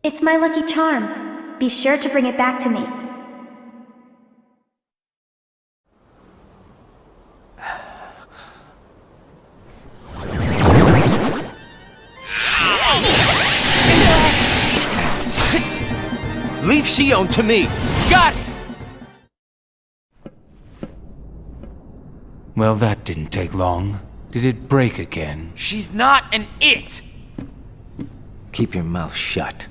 It's my lucky charm. Be sure to bring it back to me. Leave Shion to me! Got it! Well, that didn't take long. Did it break again? She's not an it! Keep your mouth shut.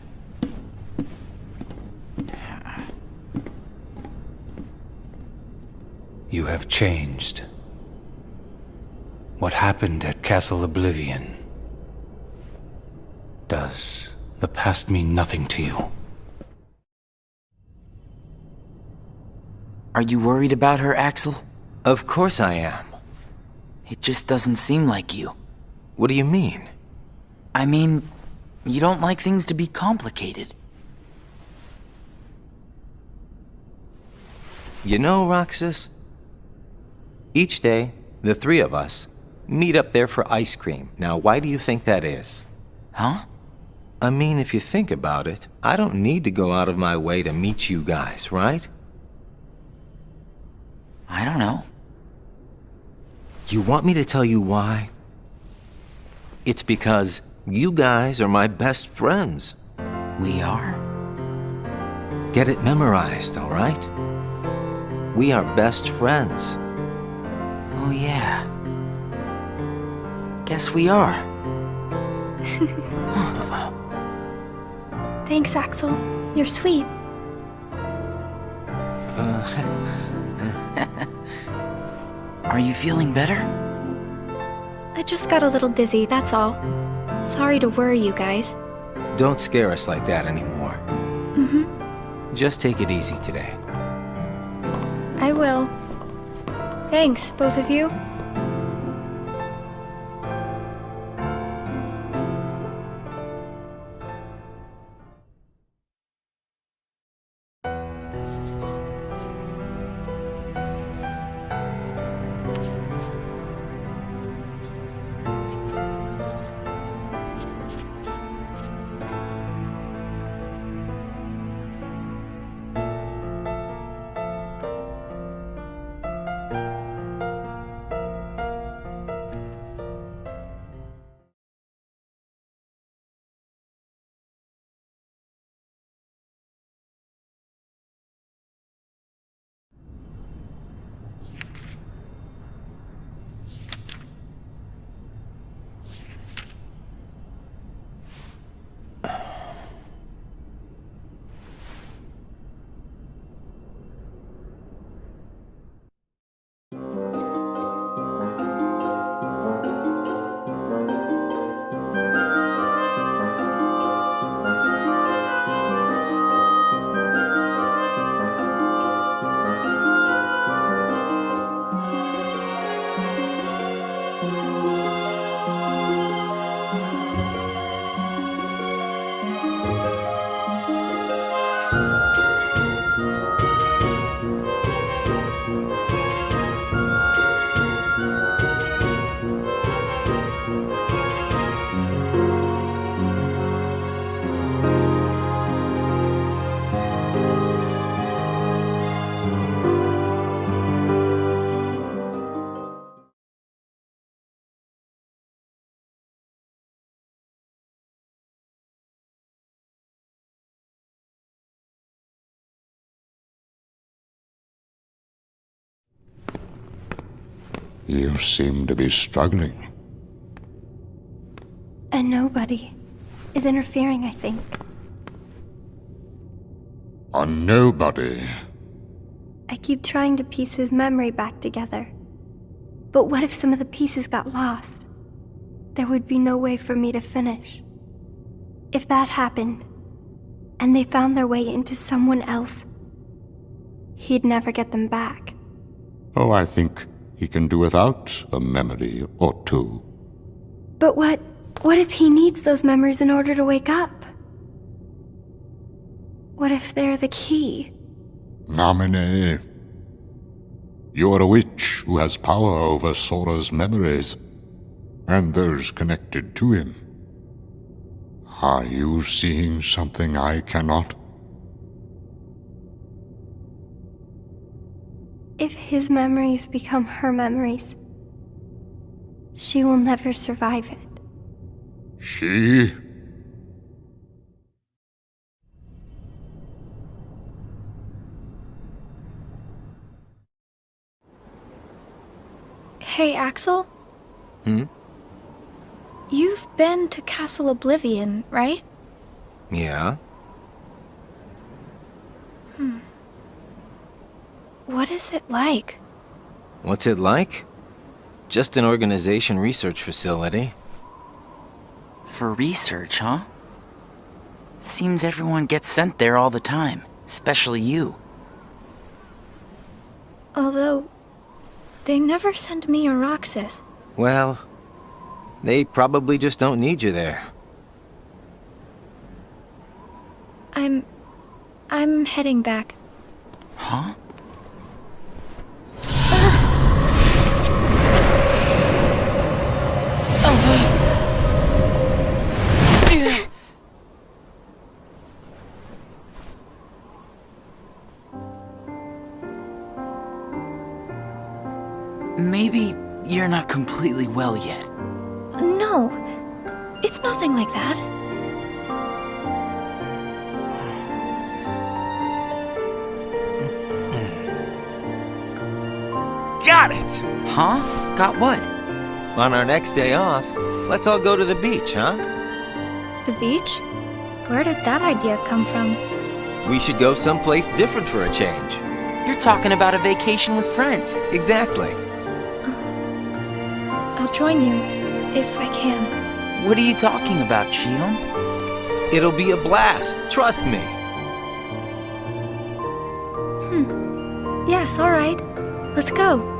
You have changed. What happened at Castle Oblivion? Does the past mean nothing to you? Are you worried about her, Axel? Of course I am. It just doesn't seem like you. What do you mean? I mean, you don't like things to be complicated. You know, Roxas, each day, the three of us meet up there for ice cream. Now, why do you think that is? Huh? I mean, if you think about it, I don't need to go out of my way to meet you guys, right? I don't know. You want me to tell you why? It's because you guys are my best friends. We are? Get it memorized, all right? We are best friends. Oh, yeah. Guess we are. Thanks, Axel. You're sweet. Are you feeling better? I just got a little dizzy, that's all. Sorry to worry you guys. Don't scare us like that anymore. Mm-hmm. Just take it easy today. I will. Thanks, both of you. You seem to be struggling. And nobody is interfering, I think. A nobody? I keep trying to piece his memory back together. But what if some of the pieces got lost? There would be no way for me to finish. If that happened, and they found their way into someone else, he'd never get them back. Oh, I think he can do without a memory or two. But what if he needs those memories in order to wake up? What if they're the key? Namine, you're a witch who has power over Sora's memories, and those connected to him. Are you seeing something I cannot? If his memories become her memories, she will never survive it. She? Hey, Axel? You've been to Castle Oblivion, right? Yeah? What is it like? What's it like? Just an organization research facility. For research, huh? Seems everyone gets sent there all the time, especially you. Although, they never send me or Roxas. Well, they probably just don't need you there. I'm heading back. Huh? Maybe you're not completely well yet. No, it's nothing like that. Got it! Huh? Got what? On our next day off, let's all go to the beach, huh? The beach? Where did that idea come from? We should go someplace different for a change. You're talking about a vacation with friends. Exactly. I'll join you, if I can. What are you talking about, Shion? It'll be a blast, trust me. Yes, all right. Let's go.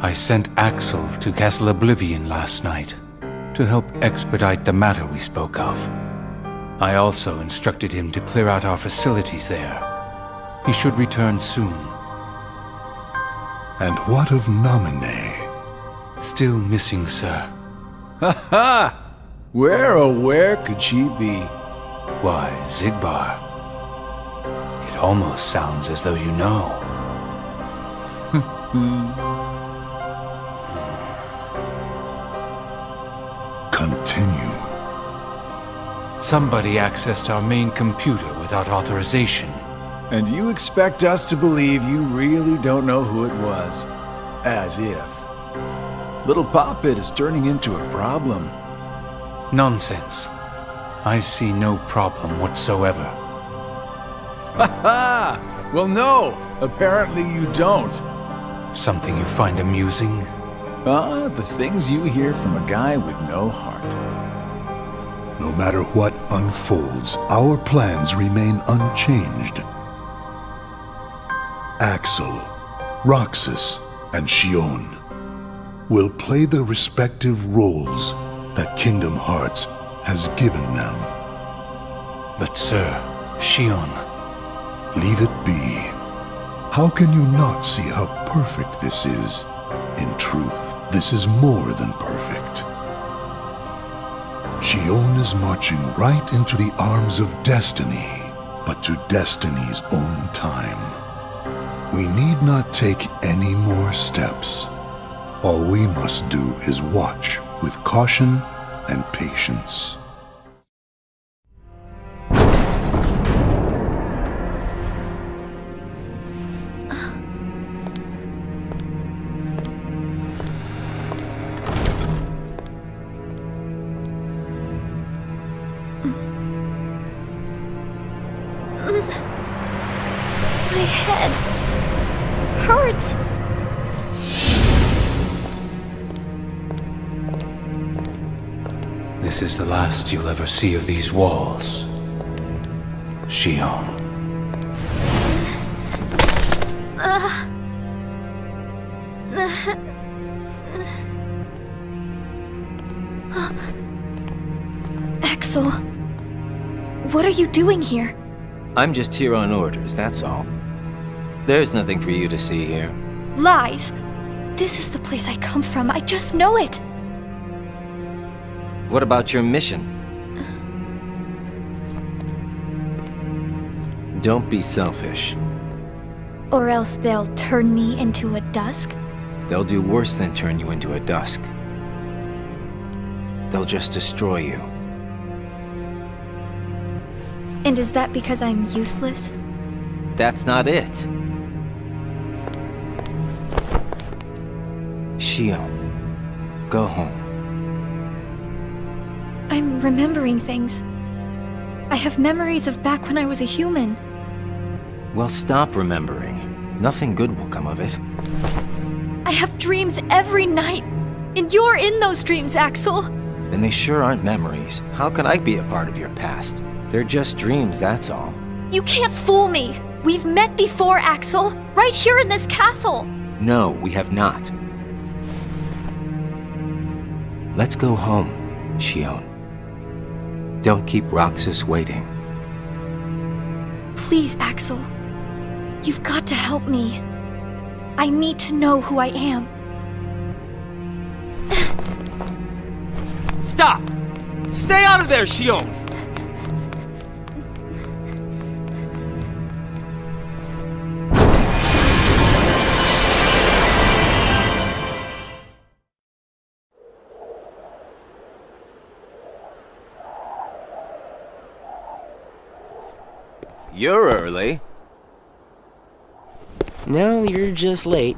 I sent Axel to Castle Oblivion last night to help expedite the matter we spoke of. I also instructed him to clear out our facilities there. He should return soon. And what of Naminé? Still missing, sir. Ha ha! Where could she be? Why, Zigbar. It almost sounds as though you know. Continue. Somebody accessed our main computer without authorization. And you expect us to believe you really don't know who it was? As if. Little Poppet is turning into a problem. Nonsense. I see no problem whatsoever. Ha ha! Well, no! Apparently you don't. Something you find amusing? The things you hear from a guy with no heart. No matter what unfolds, our plans remain unchanged. Axel, Roxas, and Shion will play the respective roles that Kingdom Hearts has given them. But sir, Shion... Leave it be. How can you not see how perfect this is? In truth, this is more than perfect. Shion is marching right into the arms of destiny, but to destiny's own time. We need not take any more steps. All we must do is watch with caution and patience. My head hurts. This is the last you'll ever see of these walls. Shion. Axel, what are you doing here? I'm just here on orders, that's all. There's nothing for you to see here. Lies! This is the place I come from. I just know it. What about your mission? Don't be selfish. Or else they'll turn me into a dusk? They'll do worse than turn you into a dusk. They'll just destroy you. And is that because I'm useless? That's not it. Shion, go home. I'm remembering things. I have memories of back when I was a human. Well, stop remembering. Nothing good will come of it. I have dreams every night. And you're in those dreams, Axel. And they sure aren't memories. How can I be a part of your past? They're just dreams, that's all. You can't fool me. We've met before, Axel. Right here in this castle. No, we have not. Let's go home, Shion. Don't keep Roxas waiting. Please, Axel. You've got to help me. I need to know who I am. Stop! Stay out of there, Shion! You're early. No, you're just late.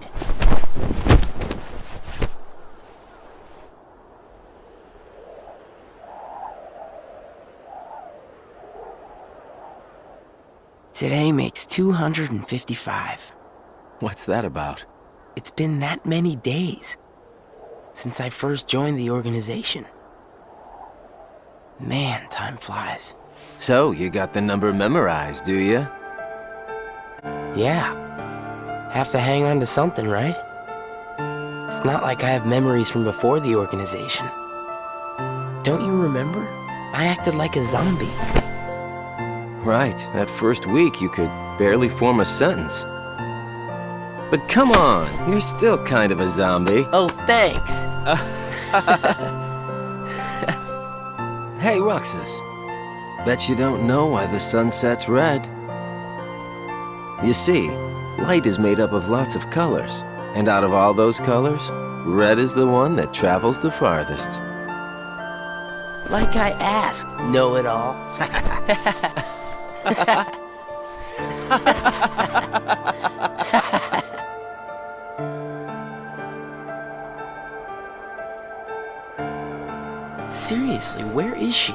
Today makes 255. What's that about? It's been that many days since I first joined the organization. Man, time flies. So, you got the number memorized, do you? Yeah. Have to hang on to something, right? It's not like I have memories from before the organization. Don't you remember? I acted like a zombie. Right. That first week, you could barely form a sentence. But come on, you're still kind of a zombie. Oh, thanks. Hey, Roxas. Bet you don't know why the sun sets red. You see, light is made up of lots of colors. And out of all those colors, red is the one that travels the farthest. Like I asked, know-it-all. Seriously, where is she?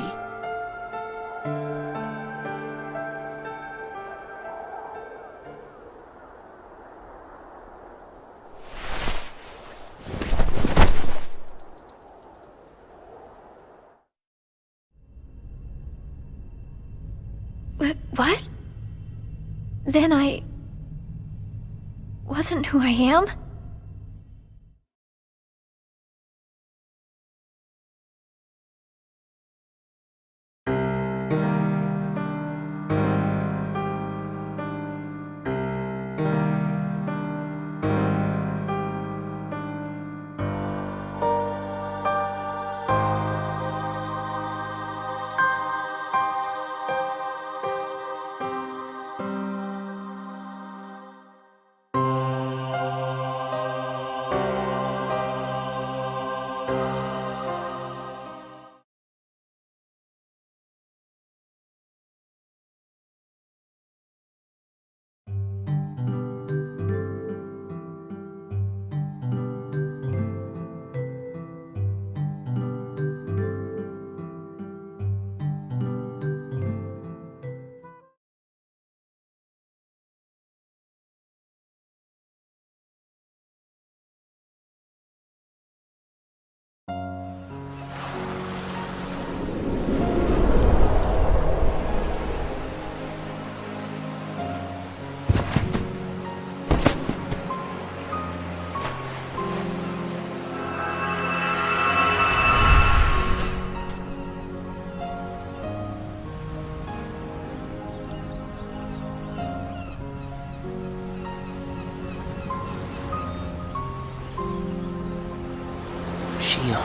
What? Then I wasn't who I am? Shion.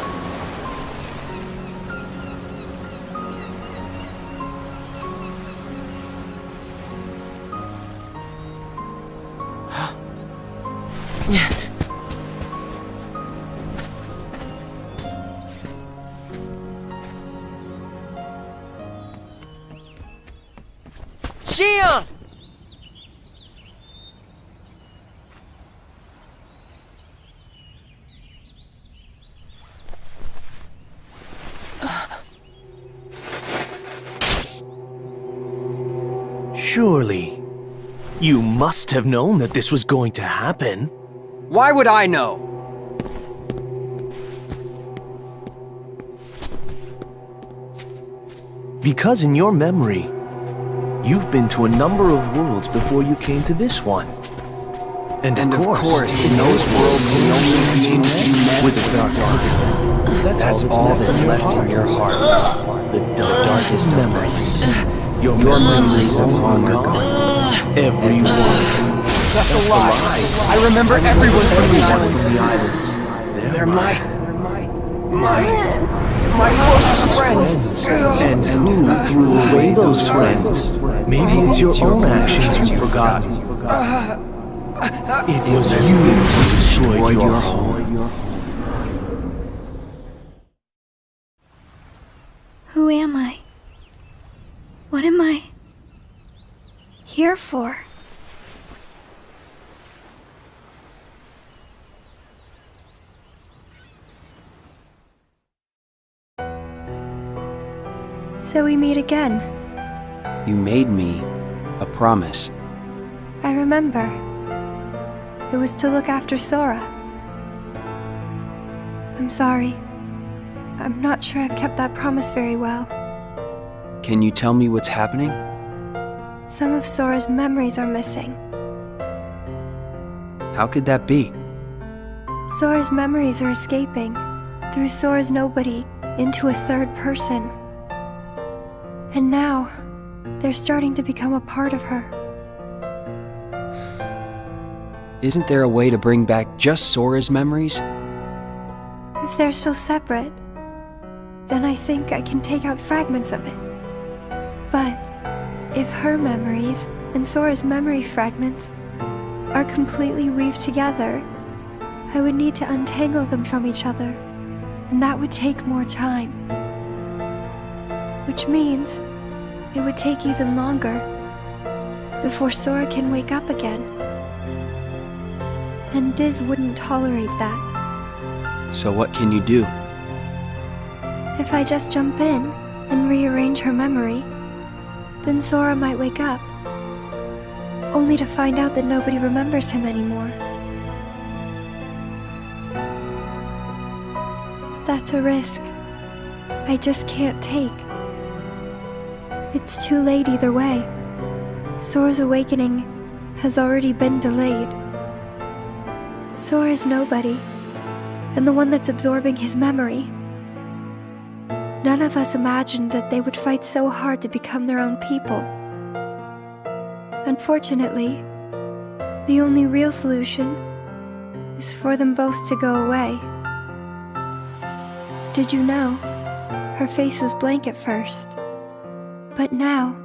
Shion! Surely, you must have known that this was going to happen. Why would I know? Because in your memory, you've been to a number of worlds before you came to this one. And of course, in those worlds, the only beings you met with the dark heart. That's all that's left in your heart. The darkest memories. Your memories of long gone. Everyone. That's a lie. I remember everyone from the islands. They're my closest friends. And who threw away those friends? Maybe it's your own actions you've forgotten. It was you who destroyed your home. Who am I? What am I here for? So we meet again. You made me a promise. I remember. It was to look after Sora. I'm sorry. I'm not sure I've kept that promise very well. Can you tell me what's happening? Some of Sora's memories are missing. How could that be? Sora's memories are escaping through Sora's nobody into a third person. And now, they're starting to become a part of her. Isn't there a way to bring back just Sora's memories? If they're still separate, then I think I can take out fragments of it. But if her memories and Sora's memory fragments are completely weaved together, I would need to untangle them from each other, and that would take more time. Which means it would take even longer before Sora can wake up again. And Diz wouldn't tolerate that. So what can you do? If I just jump in and rearrange her memory, then Sora might wake up, only to find out that nobody remembers him anymore. That's a risk I just can't take. It's too late either way. Sora's awakening has already been delayed. Sora's nobody, and the one that's absorbing his memory. None of us imagined that they would fight so hard to become their own people. Unfortunately, the only real solution is for them both to go away. Did you know? Her face was blank at first. But now,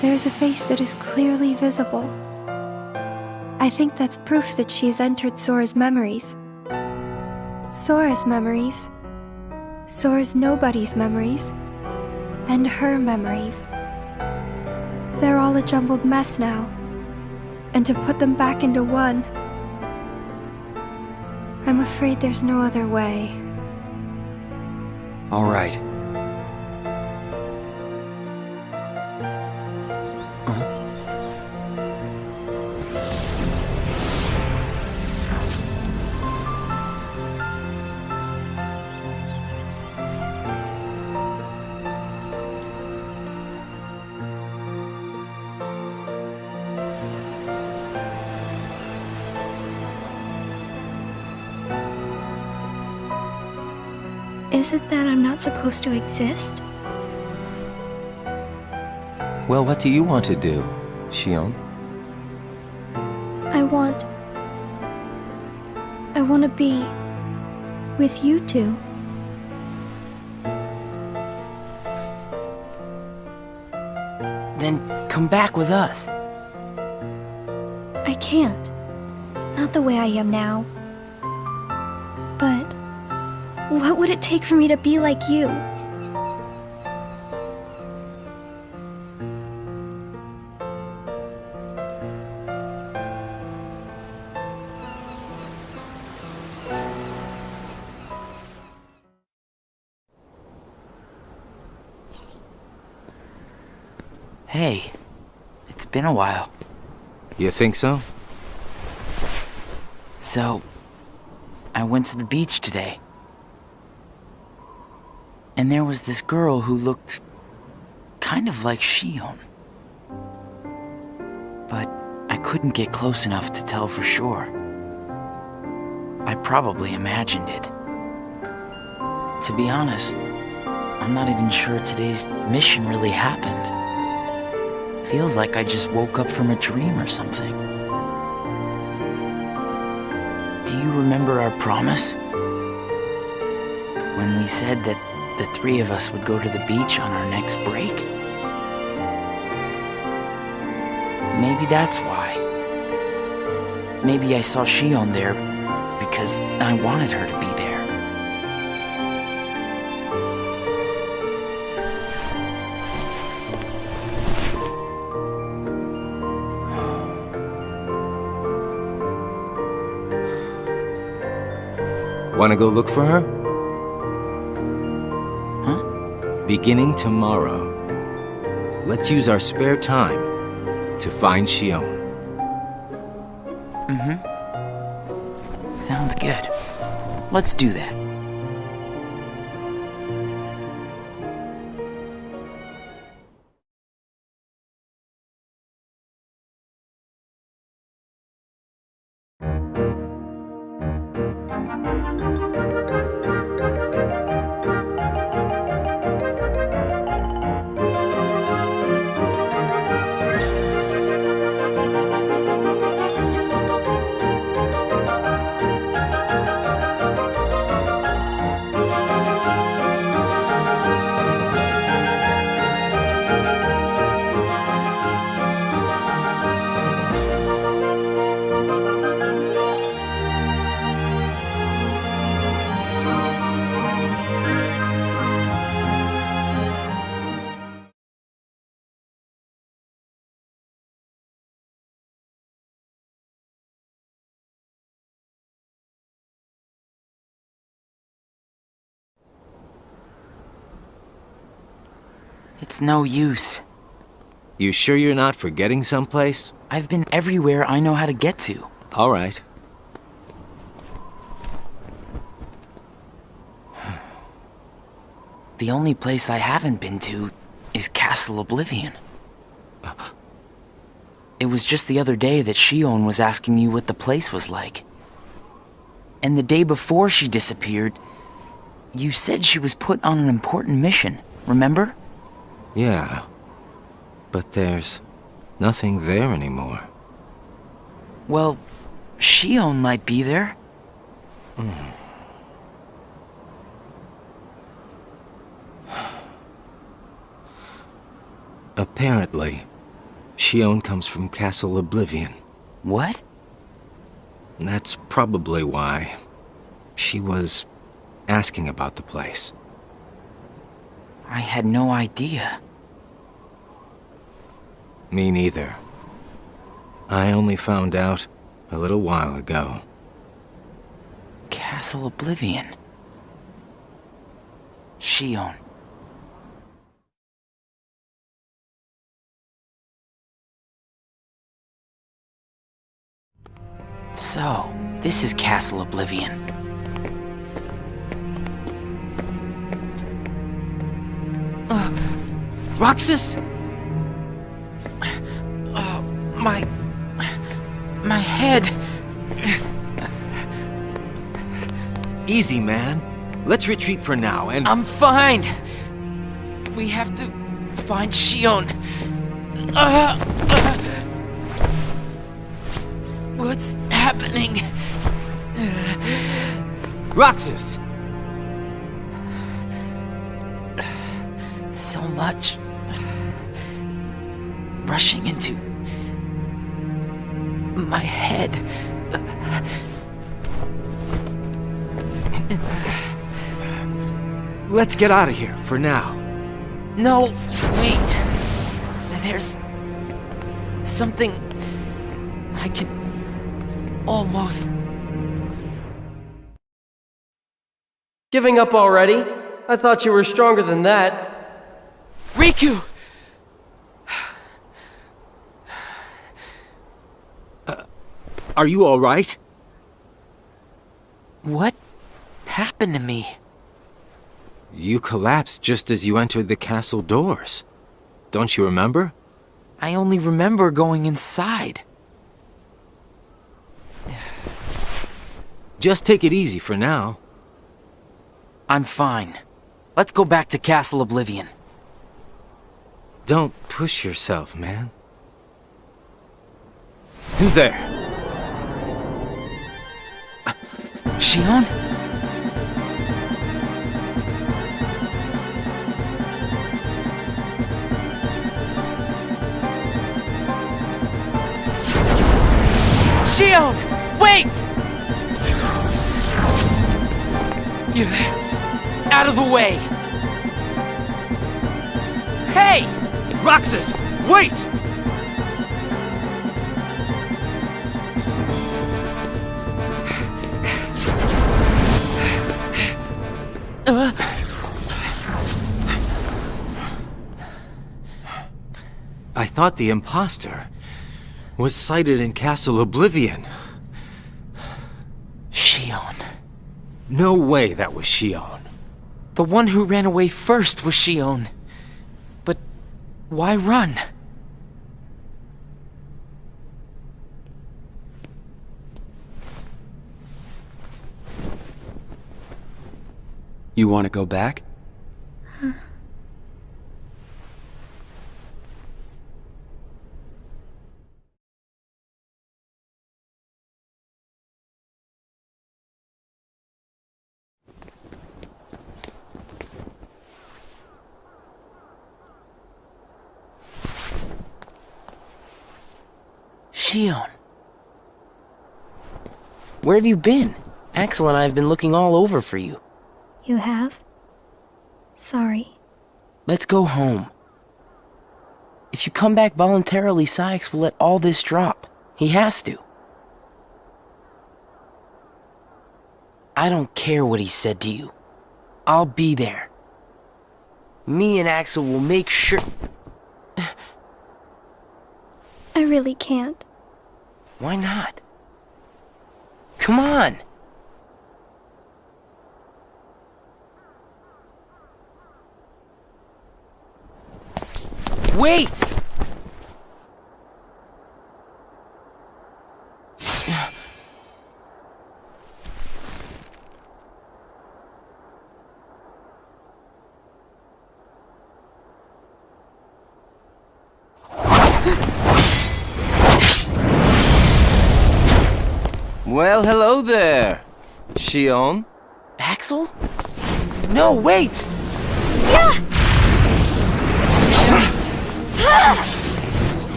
there is a face that is clearly visible. I think that's proof that she has entered Sora's memories. Sora's memories, Sora's nobody's memories, and her memories. They're all a jumbled mess now, and to put them back into one, I'm afraid there's no other way. All right. Is it that I'm not supposed to exist? Well, what do you want to do, Shion? I want to be with you two. Then come back with us. I can't. Not the way I am now. But what would it take for me to be like you? Hey, it's been a while. You think so? So, I went to the beach today. And there was this girl who looked kind of like Shion. But I couldn't get close enough to tell for sure. I probably imagined it. To be honest, I'm not even sure today's mission really happened. Feels like I just woke up from a dream or something. Do you remember our promise? When we said that the three of us would go to the beach on our next break? Maybe that's why. Maybe I saw Shion there because I wanted her to be there. Wanna go look for her? Huh? Beginning tomorrow, let's use our spare time to find Shion. Sounds good. Let's do that. It's no use. You sure you're not forgetting someplace? I've been everywhere I know how to get to. All right. The only place I haven't been to is Castle Oblivion. It was just the other day that Shion was asking you what the place was like. And the day before she disappeared, you said she was put on an important mission, remember? Yeah. But there's nothing there anymore. Well, Shion might be there. Apparently, Shion comes from Castle Oblivion. What? And that's probably why she was asking about the place. I had no idea. Me neither. I only found out a little while ago. Castle Oblivion. Shion. So, this is Castle Oblivion. Roxas! My head. Easy, man. Let's retreat for now and... I'm fine. We have to find Shion. What's happening? Roxas! So much rushing into my head. Let's get out of here for now. No, wait. There's something I can almost... Giving up already? I thought you were stronger than that. Riku! Are you all right? What happened to me? You collapsed just as you entered the castle doors. Don't you remember? I only remember going inside. Just take it easy for now. I'm fine. Let's go back to Castle Oblivion. Don't push yourself, man. Who's there? Shion? Shion! Wait! Out of the way! Hey! Roxas, wait! I thought the imposter was sighted in Castle Oblivion. Shion. No way that was Shion. The one who ran away first was Shion. But why run? You want to go back? Shion. Where have you been? Axel and I have been looking all over for you. You have? Sorry. Let's go home. If you come back voluntarily, Sykes will let all this drop. He has to. I don't care what he said to you. I'll be there. Me and Axel will make sure... I really can't. Why not? Come on! Wait! Well, hello there, Shion. Axel? No, wait!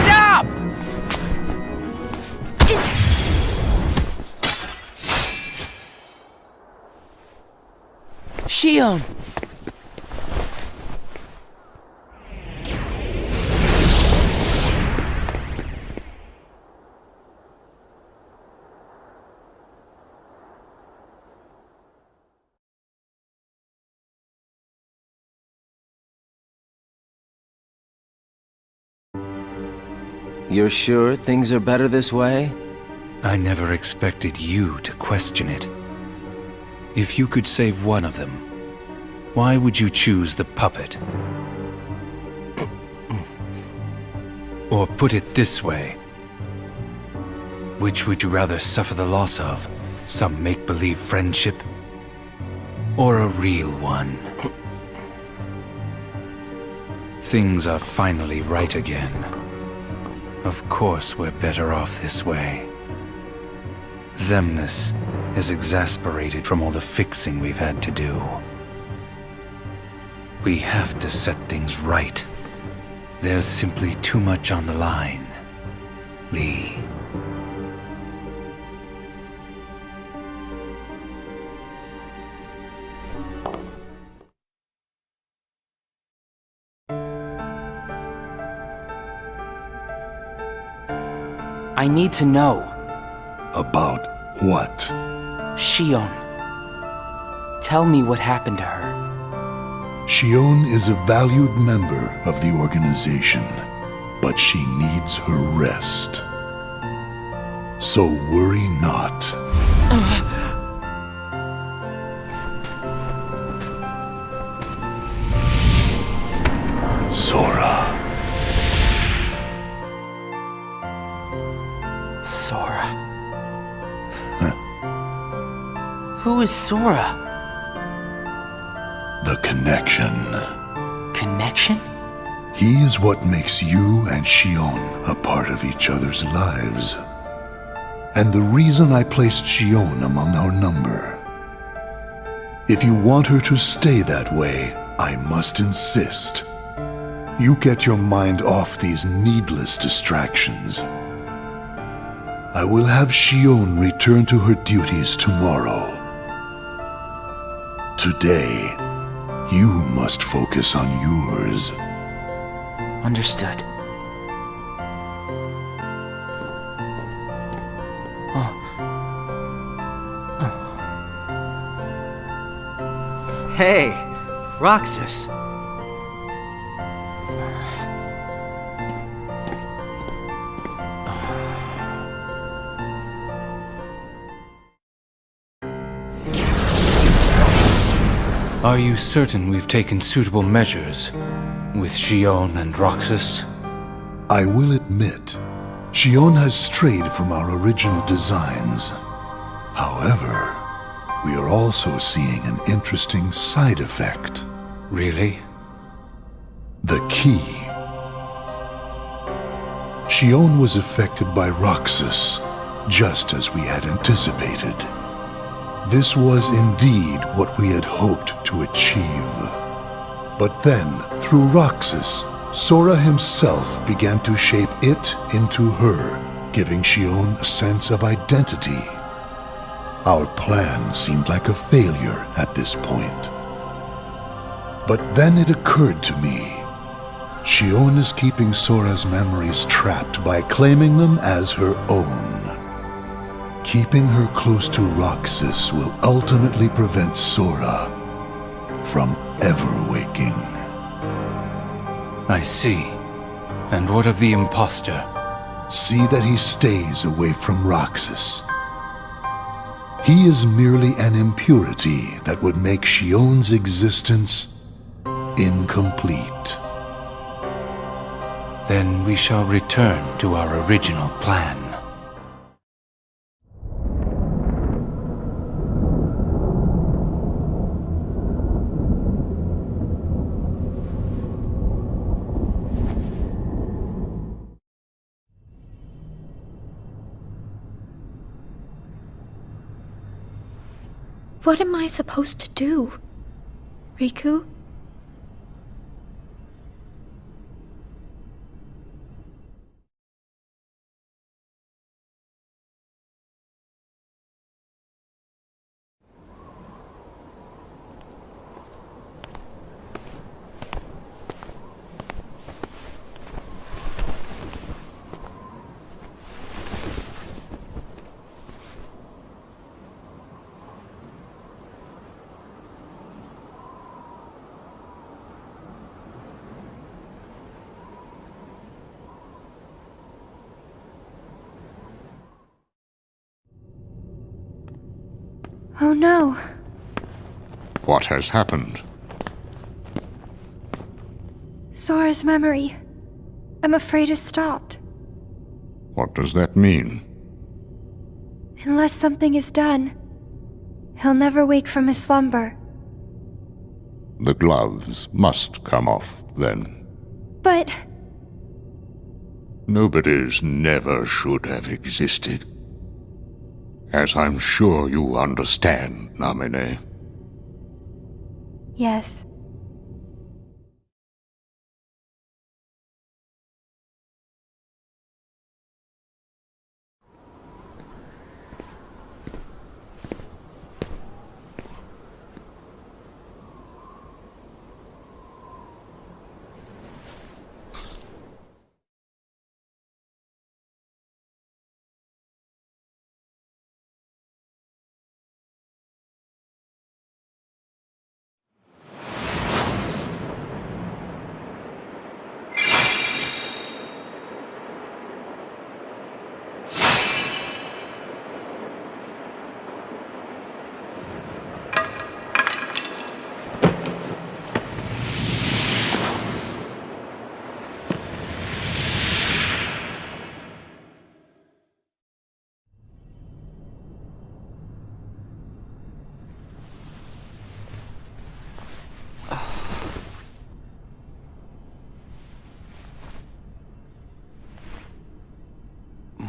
Stop! Shion! You're sure things are better this way? I never expected you to question it. If you could save one of them, why would you choose the puppet? Or put it this way, which would you rather suffer the loss of? Some make-believe friendship? Or a real one? Things are finally right again. Of course we're better off this way. Xemnas is exasperated from all the fixing we've had to do. We have to set things right. There's simply too much on the line, Lee. I need to know. About what? Shion. Tell me what happened to her. Shion is a valued member of the organization, but she needs her rest. So worry not. Sora. Sora. Who is Sora? The connection. Connection? He is what makes you and Shion a part of each other's lives. And the reason I placed Shion among our number. If you want her to stay that way, I must insist. You get your mind off these needless distractions. I will have Shion return to her duties tomorrow. Today, you must focus on yours. Understood. Hey, Roxas. Are you certain we've taken suitable measures with Shion and Roxas? I will admit, Shion has strayed from our original designs. However, we are also seeing an interesting side effect. Really? The key. Shion was affected by Roxas, just as we had anticipated. This was indeed what we had hoped to achieve. But then, through Roxas, Sora himself began to shape it into her, giving Shion a sense of identity. Our plan seemed like a failure at this point. But then it occurred to me, Shion is keeping Sora's memories trapped by claiming them as her own. Keeping her close to Roxas will ultimately prevent Sora from ever waking. I see. And what of the imposter? See that he stays away from Roxas. He is merely an impurity that would make Shion's existence incomplete. Then we shall return to our original plan. What am I supposed to do? Riku? Oh no. What has happened? Sora's memory. I'm afraid it's stopped. What does that mean? Unless something is done, he'll never wake from his slumber. The gloves must come off, then. But... Nobody's never should have existed. As I'm sure you understand, Namine. Yes.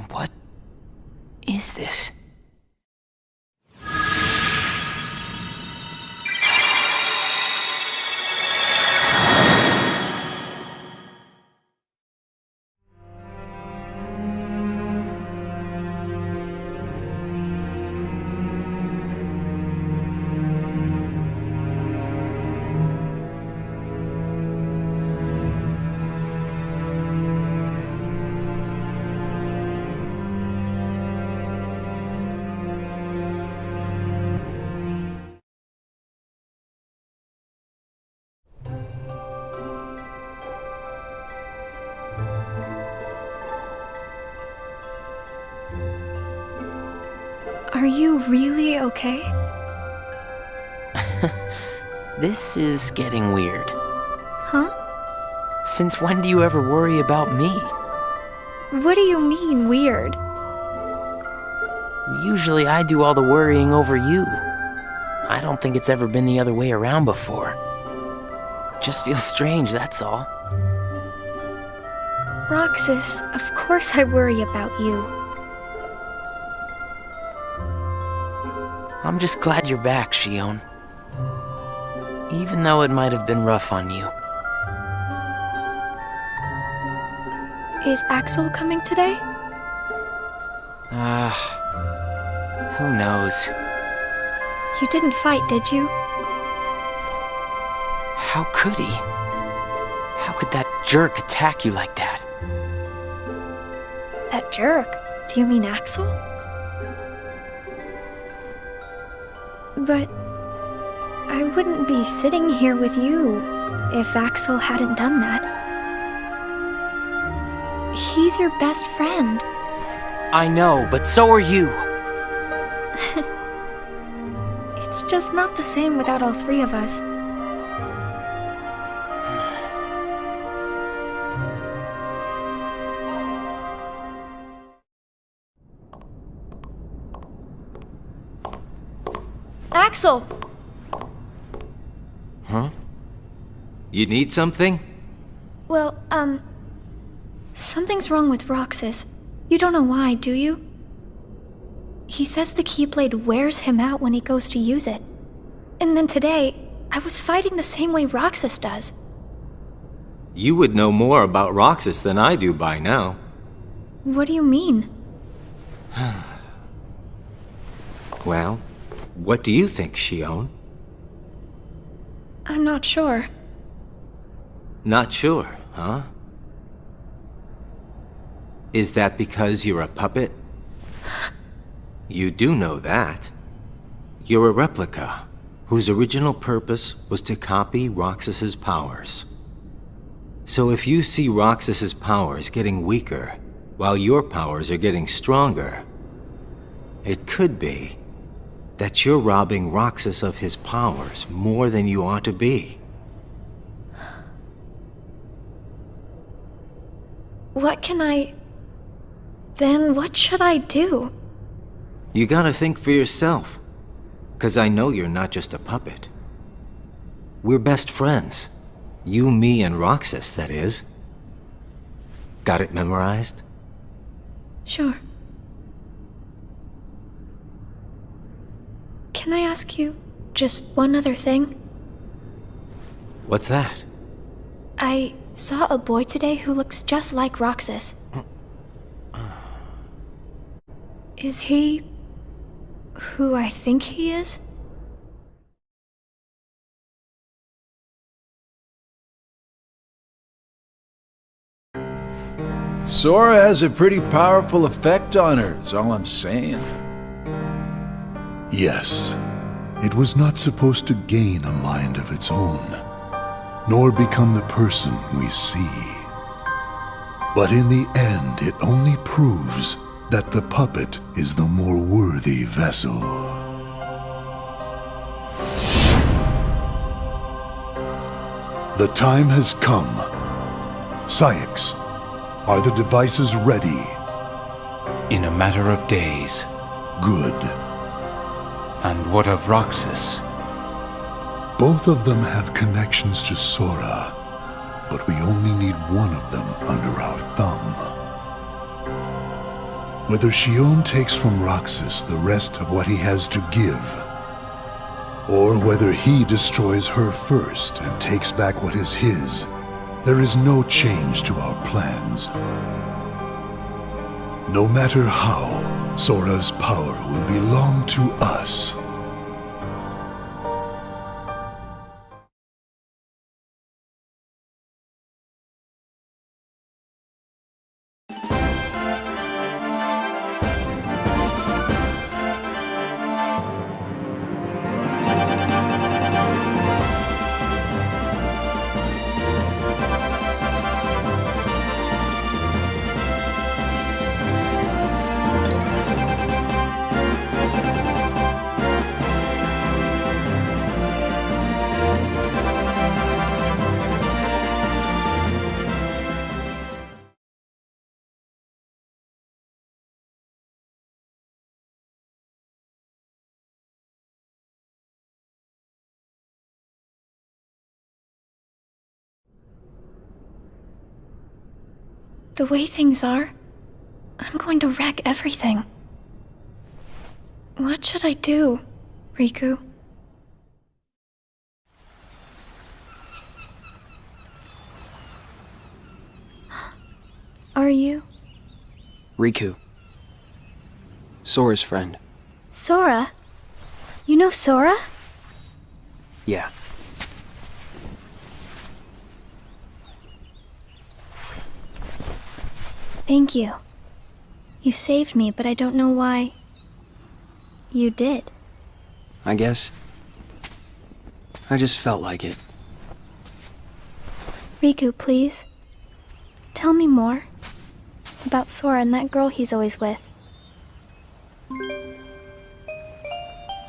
What is this? Are you really okay? This is getting weird. Huh? Since when do you ever worry about me? What do you mean, weird? Usually I do all the worrying over you. I don't think it's ever been the other way around before. Just feels strange, that's all. Roxas, of course I worry about you. I'm just glad you're back, Shion. Even though it might have been rough on you. Is Axel coming today? Who knows? You didn't fight, did you? How could he? How could that jerk attack you like that? That jerk? Do you mean Axel? But I wouldn't be sitting here with you if Axel hadn't done that. He's your best friend. I know, but so are you. It's just not the same without all three of us. Axel! Huh? You need something? Well, something's wrong with Roxas. You don't know why, do you? He says the Keyblade wears him out when he goes to use it. And then today, I was fighting the same way Roxas does. You would know more about Roxas than I do by now. What do you mean? Well, what do you think, Shion? I'm not sure. Not sure, huh? Is that because you're a puppet? You do know that. You're a replica, whose original purpose was to copy Roxas's powers. So if you see Roxas's powers getting weaker, while your powers are getting stronger, it could be that you're robbing Roxas of his powers more than you ought to be. What can I... Then what should I do? You gotta think for yourself, 'cause I know you're not just a puppet. We're best friends. You, me, and Roxas, that is. Got it memorized? Sure. Can I ask you just one other thing? What's that? I saw a boy today who looks just like Roxas. Is he who I think he is? Sora has a pretty powerful effect on her, is all I'm saying. Yes, it was not supposed to gain a mind of its own, nor become the person we see. But in the end, it only proves that the puppet is the more worthy vessel. The time has come. Syx, are the devices ready? In a matter of days. Good. And what of Roxas? Both of them have connections to Sora, but we only need one of them under our thumb. Whether Xion takes from Roxas the rest of what he has to give, or whether he destroys her first and takes back what is his, there is no change to our plans. No matter how, Sora's power will belong to us. The way things are, I'm going to wreck everything. What should I do, Riku? Are you? Riku. Sora's friend. Sora? You know Sora? Yeah. Thank you. You saved me, but I don't know why. You did. I guess I just felt like it. Riku, please. Tell me more about Sora and that girl he's always with.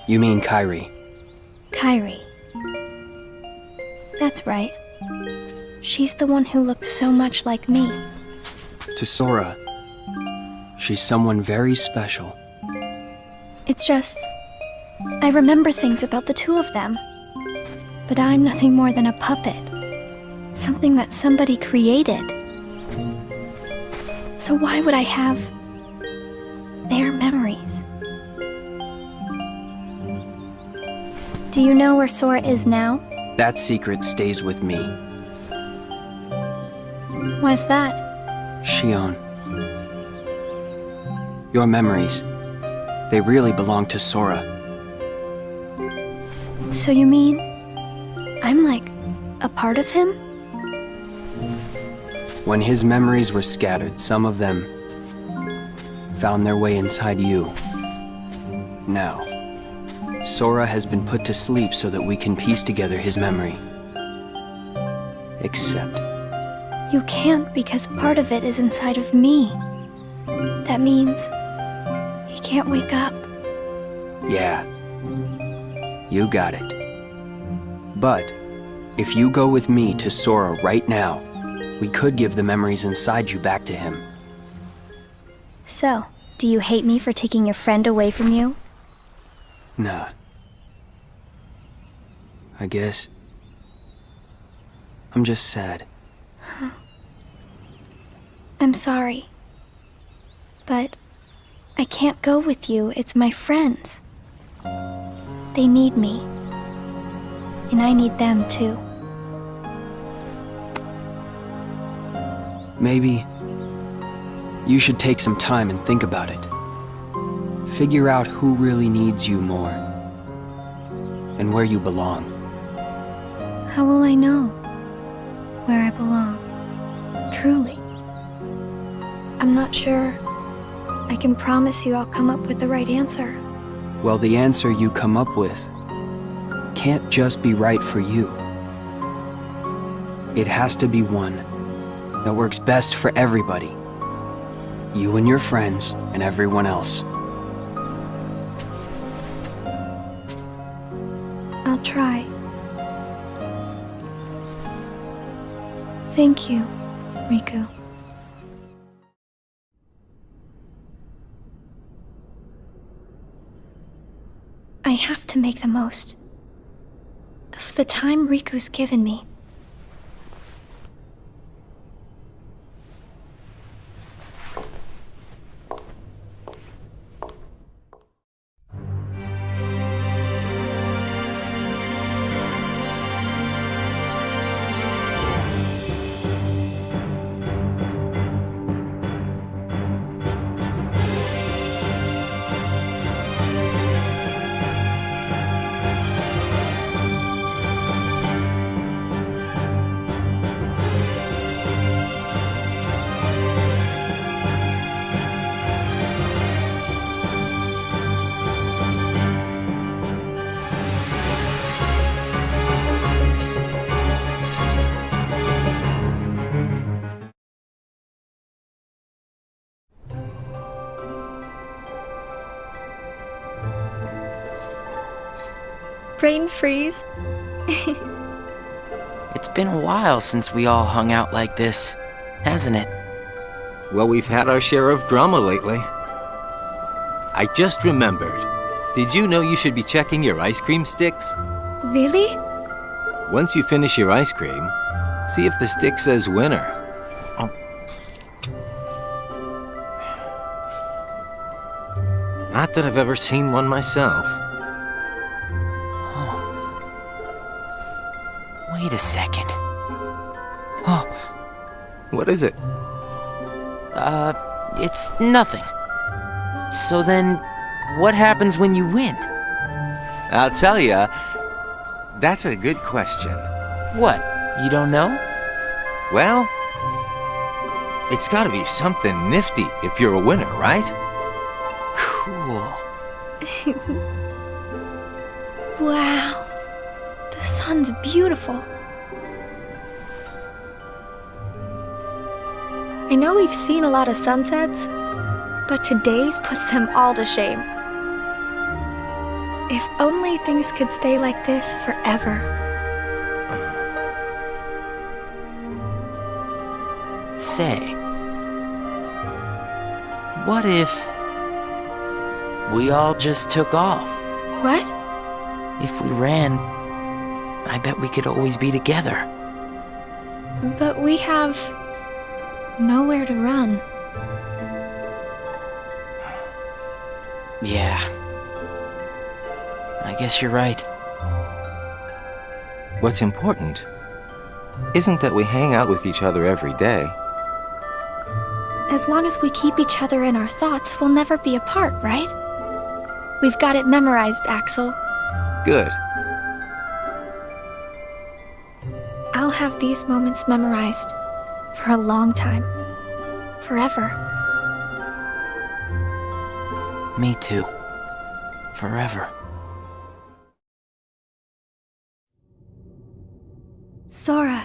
You mean Kairi? Kairi. That's right. She's the one who looks so much like me. To Sora, she's someone very special. It's just, I remember things about the two of them. But I'm nothing more than a puppet. Something that somebody created. So why would I have their memories? Do you know where Sora is now? That secret stays with me. Why's that? Xion. Your memories, they really belong to Sora. So you mean I'm like a part of him? When his memories were scattered, some of them found their way inside you. Now, Sora has been put to sleep so that we can piece together his memory. Except you can't, because part of it is inside of me. That means he can't wake up. yeah, you got it. But if you go with me to Sora right now, we could give the memories inside you back to him. So, do you hate me for taking your friend away from you? Nah. I guess I'm just sad. I'm sorry. But I can't go with you. It's my friends. They need me. And I need them too. Maybe you should take some time and think about it. Figure out who really needs you more, and where you belong. How will I know where I belong? Truly. I'm not sure I can promise you I'll come up with the right answer. Well, the answer you come up with can't just be right for you. It has to be one that works best for everybody. You and your friends and everyone else. I'll try. Thank you, Riku. I have to make the most of the time Riku's given me. Brain freeze. It's been a while since we all hung out like this, hasn't it? Well, we've had our share of drama lately. I just remembered. Did you know you should be checking your ice cream sticks? Really? Once you finish your ice cream, see if the stick says winner. Oh. Not that I've ever seen one myself. Wait a second. Oh. What is it? It's nothing. So then, what happens when you win? I'll tell ya. That's a good question. What? You don't know? Well, it's gotta be something nifty if you're a winner, right? Cool. Wow. The sun's beautiful. I know we've seen a lot of sunsets, but today's puts them all to shame. If only things could stay like this forever. Say, what if we all just took off? What? If we ran, I bet we could always be together. But we have nowhere to run. Yeah. I guess you're right. What's important isn't that we hang out with each other every day. As long as we keep each other in our thoughts, we'll never be apart, right? We've got it memorized, Axel. Good. I'll have these moments memorized for a long time. Forever. Me too. Forever. Sora.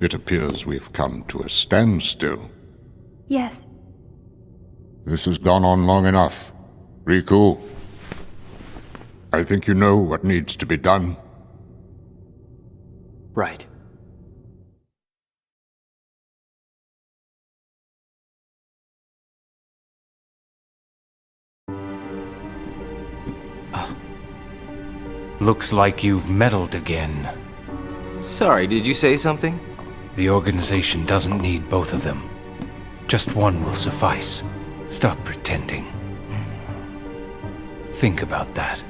It appears we've come to a standstill. Yes. This has gone on long enough. Riku, I think you know what needs to be done. Right. Looks like you've meddled again. Sorry, did you say something? The organization doesn't need both of them. Just one will suffice. Stop pretending. Think about that.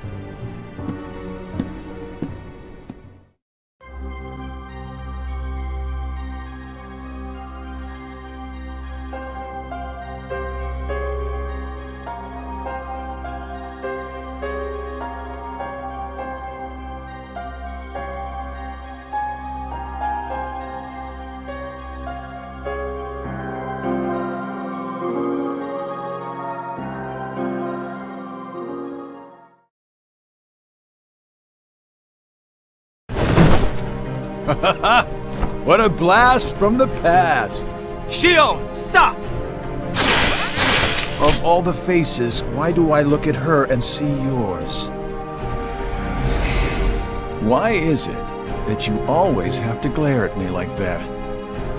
What a blast from the past! Shion, stop! Of all the faces, why do I look at her and see yours? Why is it that you always have to glare at me like that?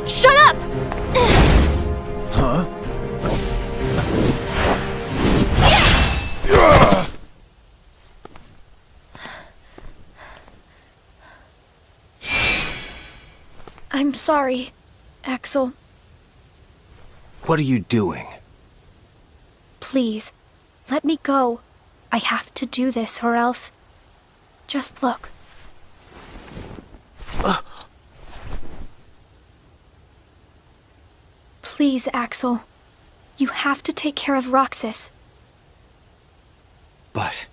Shut up! Huh? I'm sorry, Axel. What are you doing? Please, let me go. I have to do this or else... Just look. Please, Axel. You have to take care of Roxas. But...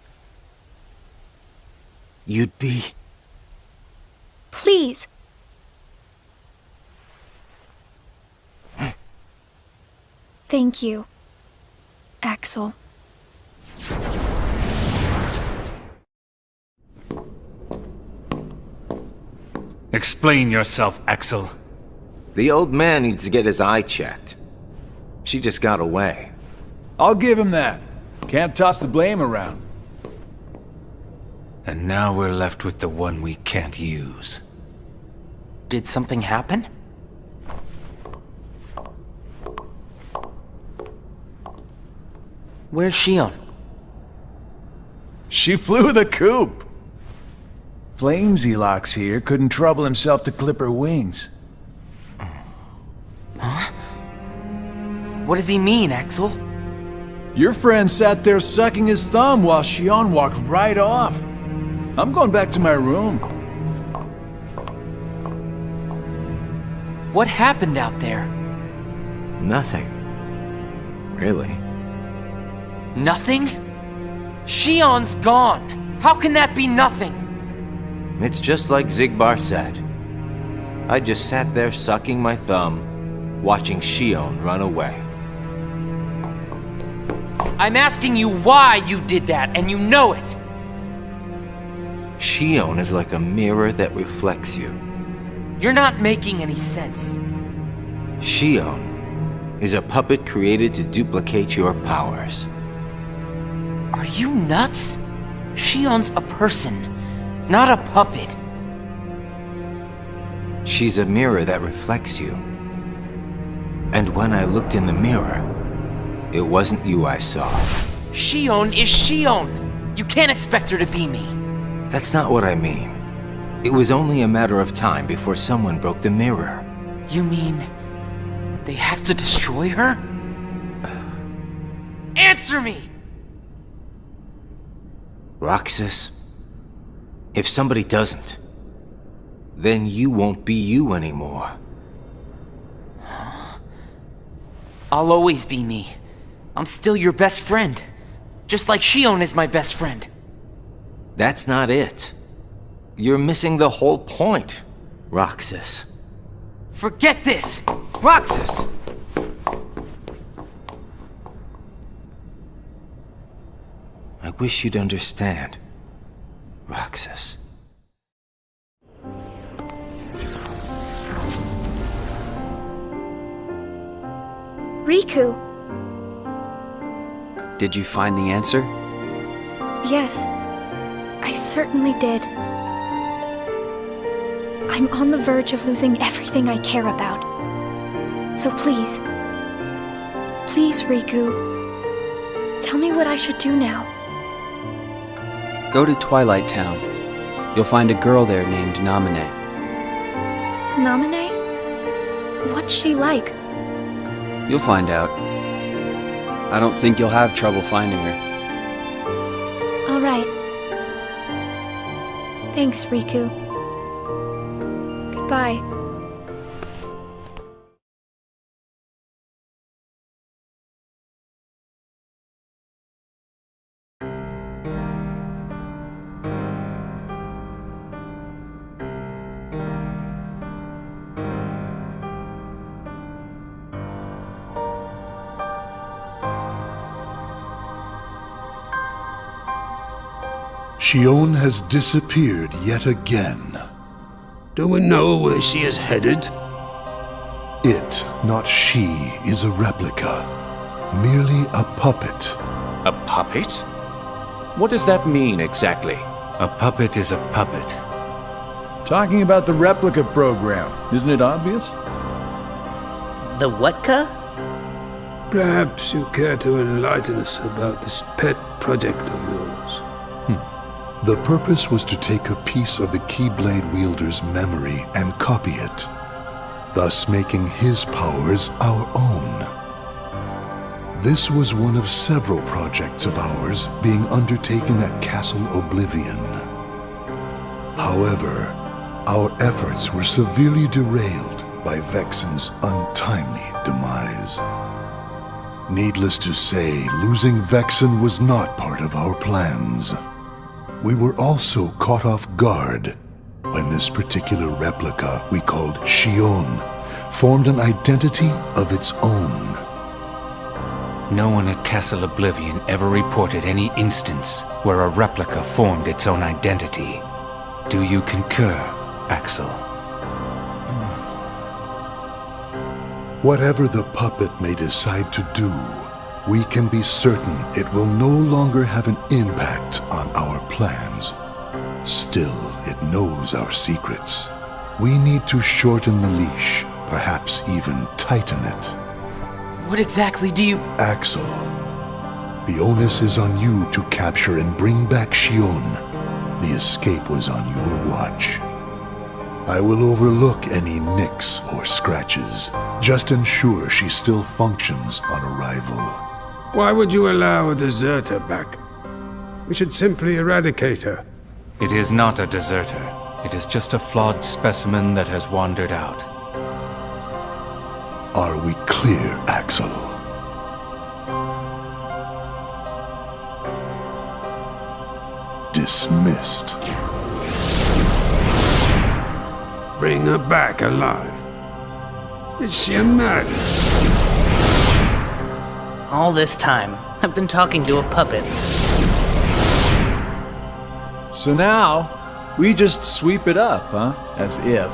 you'd be... Please! Thank you, Axel. Explain yourself, Axel. The old man needs to get his eye checked. She just got away. I'll give him that. Can't toss the blame around. And now we're left with the one we can't use. Did something happen? Where's Shion? She flew the coop. Flamesylox here couldn't trouble himself to clip her wings. Huh? What does he mean, Axel? Your friend sat there sucking his thumb while Shion walked right off. I'm going back to my room. What happened out there? Nothing. Really. Nothing? Shion's gone. How can that be nothing? It's just like Zigbar said. I just sat there sucking my thumb, watching Shion run away. I'm asking you why you did that, and you know it. Shion is like a mirror that reflects you. You're not making any sense. Shion is a puppet created to duplicate your powers. Are you nuts? Shion's a person, not a puppet. She's a mirror that reflects you. And when I looked in the mirror, it wasn't you I saw. Shion is Shion. You can't expect her to be me. That's not what I mean. It was only a matter of time before someone broke the mirror. You mean they have to destroy her? Answer me! Roxas, if somebody doesn't, then you won't be you anymore. I'll always be me. I'm still your best friend. Just like Shion is my best friend. That's not it. You're missing the whole point, Roxas. Forget this! Roxas! I wish you'd understand, Roxas. Riku. Did you find the answer? Yes, I certainly did. I'm on the verge of losing everything I care about. So please, Riku, tell me what I should do now. Go to Twilight Town. You'll find a girl there named Namine. Namine? What's she like? You'll find out. I don't think you'll have trouble finding her. All right. Thanks, Riku. Goodbye. Shion has disappeared yet again. Do we know where she is headed? It, not she, is a replica. Merely a puppet. A puppet? What does that mean exactly? A puppet is a puppet. Talking about the replica program, isn't it obvious? The what-ka? Perhaps you care to enlighten us about this pet project of yours. The purpose was to take a piece of the Keyblade wielder's memory and copy it, thus making his powers our own. This was one of several projects of ours being undertaken at Castle Oblivion. However, our efforts were severely derailed by Vexen's untimely demise. Needless to say, losing Vexen was not part of our plans. We were also caught off guard when this particular replica we called Shion formed an identity of its own. No one at Castle Oblivion ever reported any instance where a replica formed its own identity. Do you concur, Axel? Whatever the puppet may decide to do, we can be certain it will no longer have an impact on our plans. Still, it knows our secrets. We need to shorten the leash, perhaps even tighten it. What exactly do you... Axel, the onus is on you to capture and bring back Shion. The escape was on your watch. I will overlook any nicks or scratches. Just ensure she still functions on arrival. Why would you allow a deserter back? We should simply eradicate her. It is not a deserter. It is just a flawed specimen that has wandered out. Are we clear, Axel? Dismissed. Bring her back alive. Is she a madness? All this time, I've been talking to a puppet. So now, we just sweep it up, huh? As if.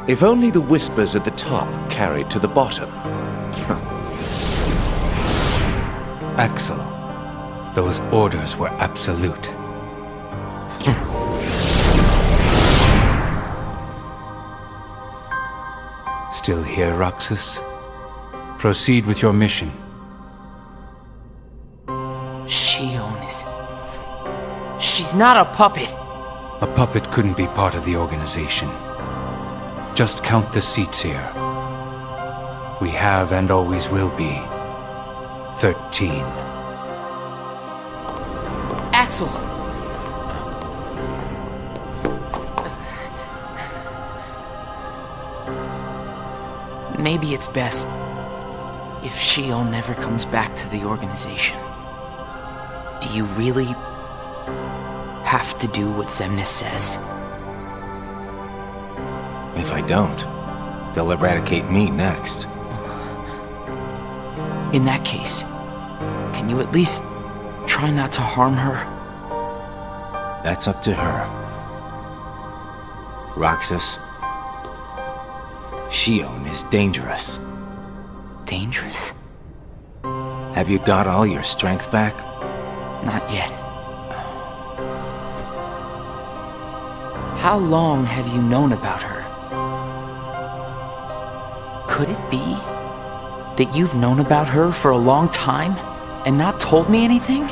If only the whispers at the top carried to the bottom. Axel, those orders were absolute. Still here, Roxas? Proceed with your mission. Shion is... She's not a puppet. A puppet couldn't be part of the organization. Just count the seats here. We have and always will be 13. Axel! Maybe it's best if Shion never comes back to the organization. Do you really have to do what Xemnas says? If I don't, they'll eradicate me next. In that case, can you at least try not to harm her? That's up to her. Roxas, Shion is dangerous. Dangerous? Have you got all your strength back? Not yet. How long have you known about her? Could it be that you've known about her for a long time and not told me anything?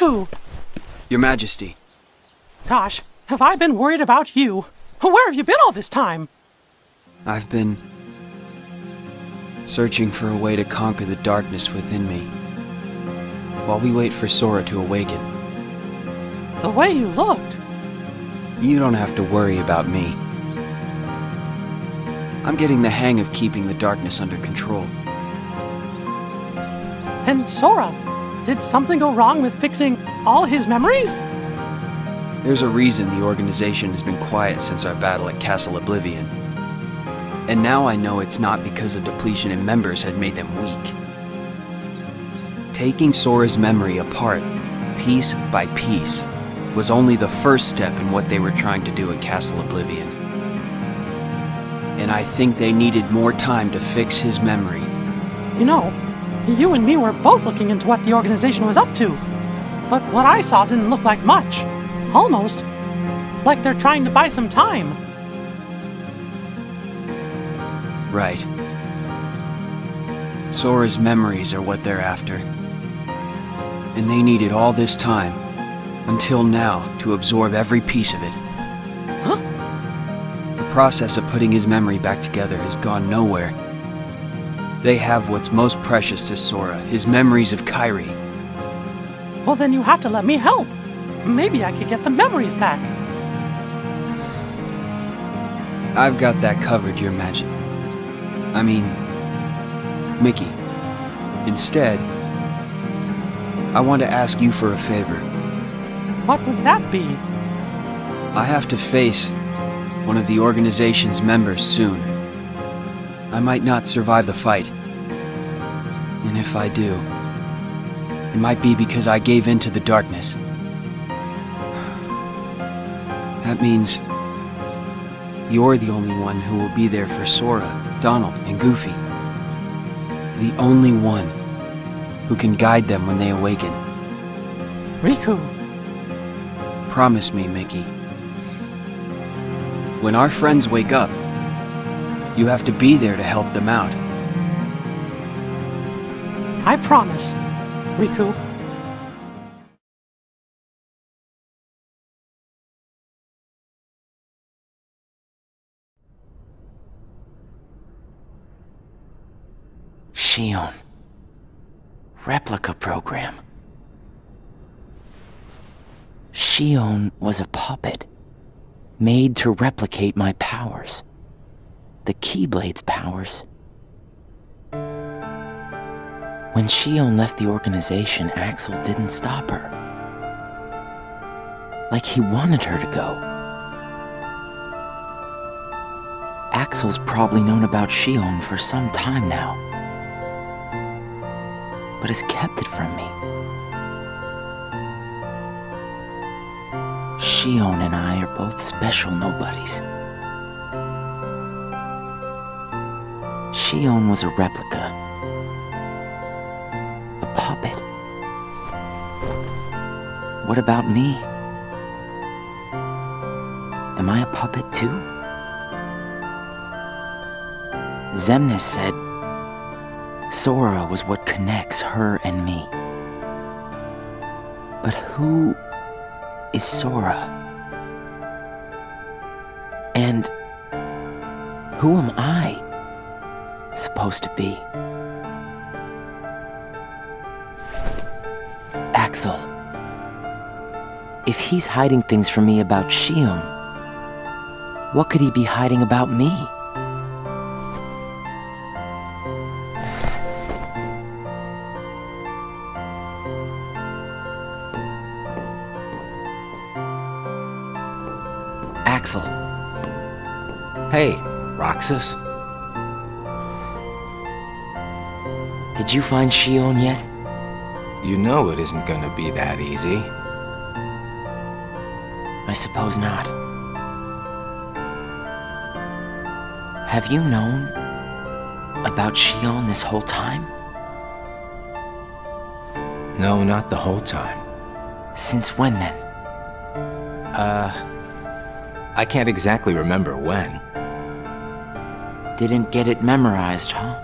Riku! Your Majesty. Gosh, have I been worried about you? Where have you been all this time? I've been searching for a way to conquer the darkness within me, while we wait for Sora to awaken. The way you looked. You don't have to worry about me. I'm getting the hang of keeping the darkness under control. And Sora, did something go wrong with fixing all his memories? There's a reason the organization has been quiet since our battle at Castle Oblivion. And now I know it's not because a depletion in members had made them weak. Taking Sora's memory apart, piece by piece, was only the first step in what they were trying to do at Castle Oblivion. And I think they needed more time to fix his memory. You know, you and me were both looking into what the organization was up to. But what I saw didn't look like much. Almost like they're trying to buy some time. Right. Sora's memories are what they're after. And they needed all this time, until now, to absorb every piece of it. Huh? The process of putting his memory back together has gone nowhere. They have what's most precious to Sora, his memories of Kairi. Well, then you have to let me help. Maybe I could get the memories back. I've got that covered, Your Majesty. I mean, Mickey. Instead, I want to ask you for a favor. What would that be? I have to face one of the organization's members soon. I might not survive the fight. And if I do, it might be because I gave in to the darkness. That means you're the only one who will be there for Sora, Donald, and Goofy. The only one who can guide them when they awaken. Riku. Promise me, Mickey. When our friends wake up, you have to be there to help them out. I promise, Riku. Shion. Replica program. Shion was a puppet, made to replicate my powers. The Keyblade's powers. When Shion left the organization, Axel didn't stop her. Like he wanted her to go. Axel's probably known about Shion for some time now, but has kept it from me. Shion and I are both special nobodies. Shion was a replica. A puppet. What about me? Am I a puppet too? Xemnas said Sora was what connects her and me. But who is Sora? And who am I supposed to be? Axel. If he's hiding things from me about Shion, what could he be hiding about me? Axel. Hey, Roxas. Did you find Shion yet? You know it isn't gonna be that easy. I suppose not. Have you known about Shion this whole time? No, not the whole time. Since when then? I can't exactly remember when. Didn't get it memorized, huh?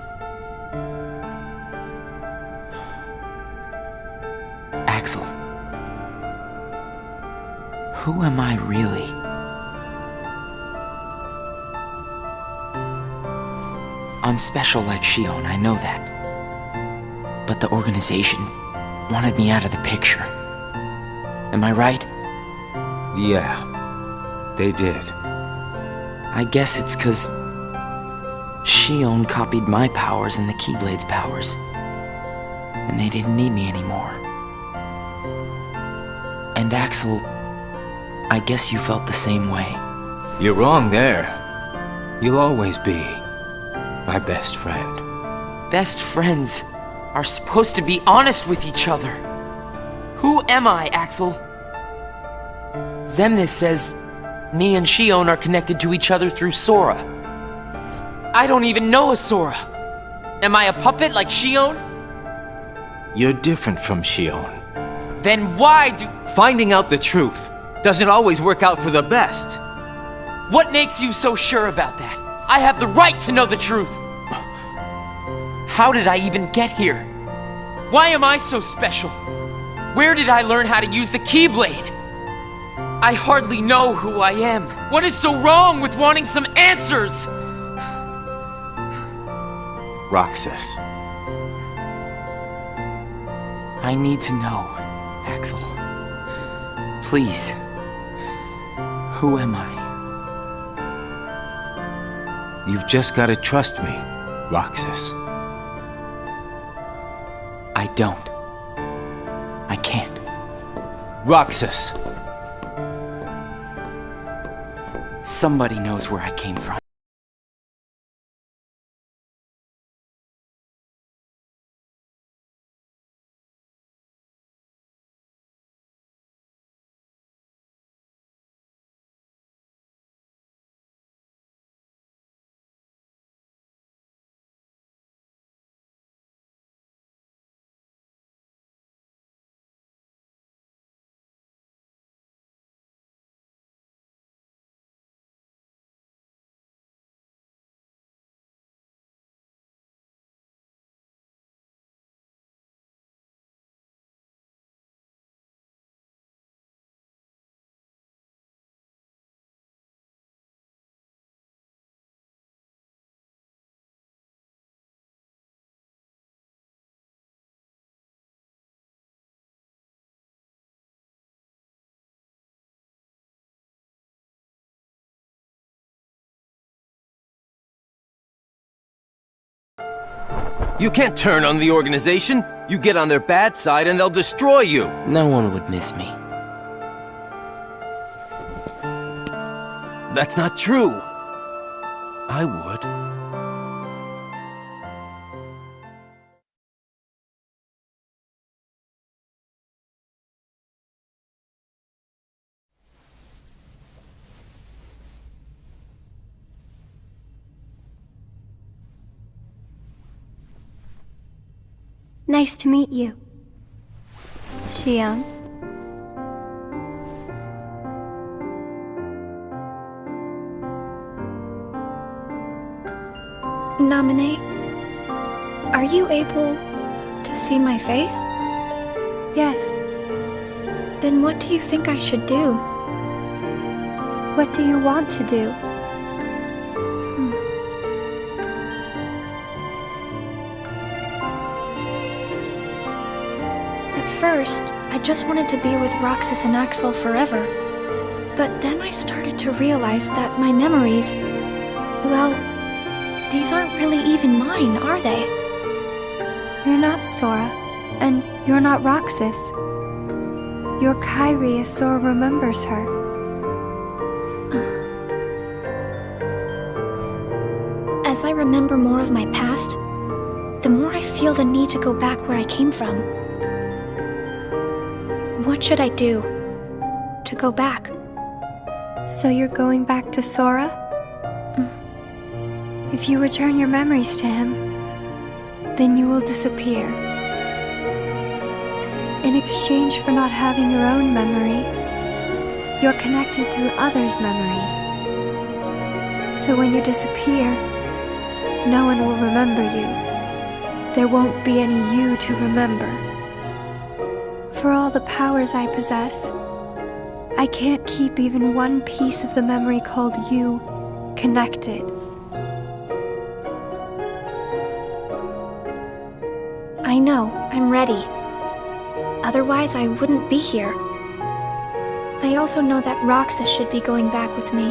Axel, Who am I really? I'm special like Shion, I know that. But the organization wanted me out of the picture. Am I right? Yeah, they did. I guess it's 'cause Shion copied my powers and the Keyblade's powers. And they didn't need me anymore. And Axel, I guess you felt the same way. You're wrong there. You'll always be my best friend. Best friends are supposed to be honest with each other. Who am I, Axel? Xemnas says me and Shion are connected to each other through Sora. I don't even know a Sora. Am I a puppet like Shion? You're different from Shion. Then why do... Finding out the truth doesn't always work out for the best. What makes you so sure about that? I have the right to know the truth. How did I even get here? Why am I so special? Where did I learn how to use the Keyblade? I hardly know who I am. What is so wrong with wanting some answers? Roxas. I need to know, Axel. Please. Who am I? You've just gotta trust me, Roxas. I don't. I can't. Roxas! Somebody knows where I came from. You can't turn on the organization. You get on their bad side and they'll destroy you. No one would miss me. That's not true. I would. Nice to meet you, Shion. Namine, are you able to see my face? Yes. Then what do you think I should do? What do you want to do? First, I just wanted to be with Roxas and Axel forever. But then I started to realize that my memories, well, these aren't really even mine, are they? You're not Sora, and you're not Roxas. You're Kairi as Sora remembers her. As I remember more of my past, the more I feel the need to go back where I came from. What should I do to go back? So you're going back to Sora? If you return your memories to him, then you will disappear. In exchange for not having your own memory, you're connected through others' memories. So when you disappear, no one will remember you. There won't be any you to remember. For all the powers I possess, I can't keep even one piece of the memory called you connected. I know, I'm ready. Otherwise, I wouldn't be here. I also know that Roxas should be going back with me.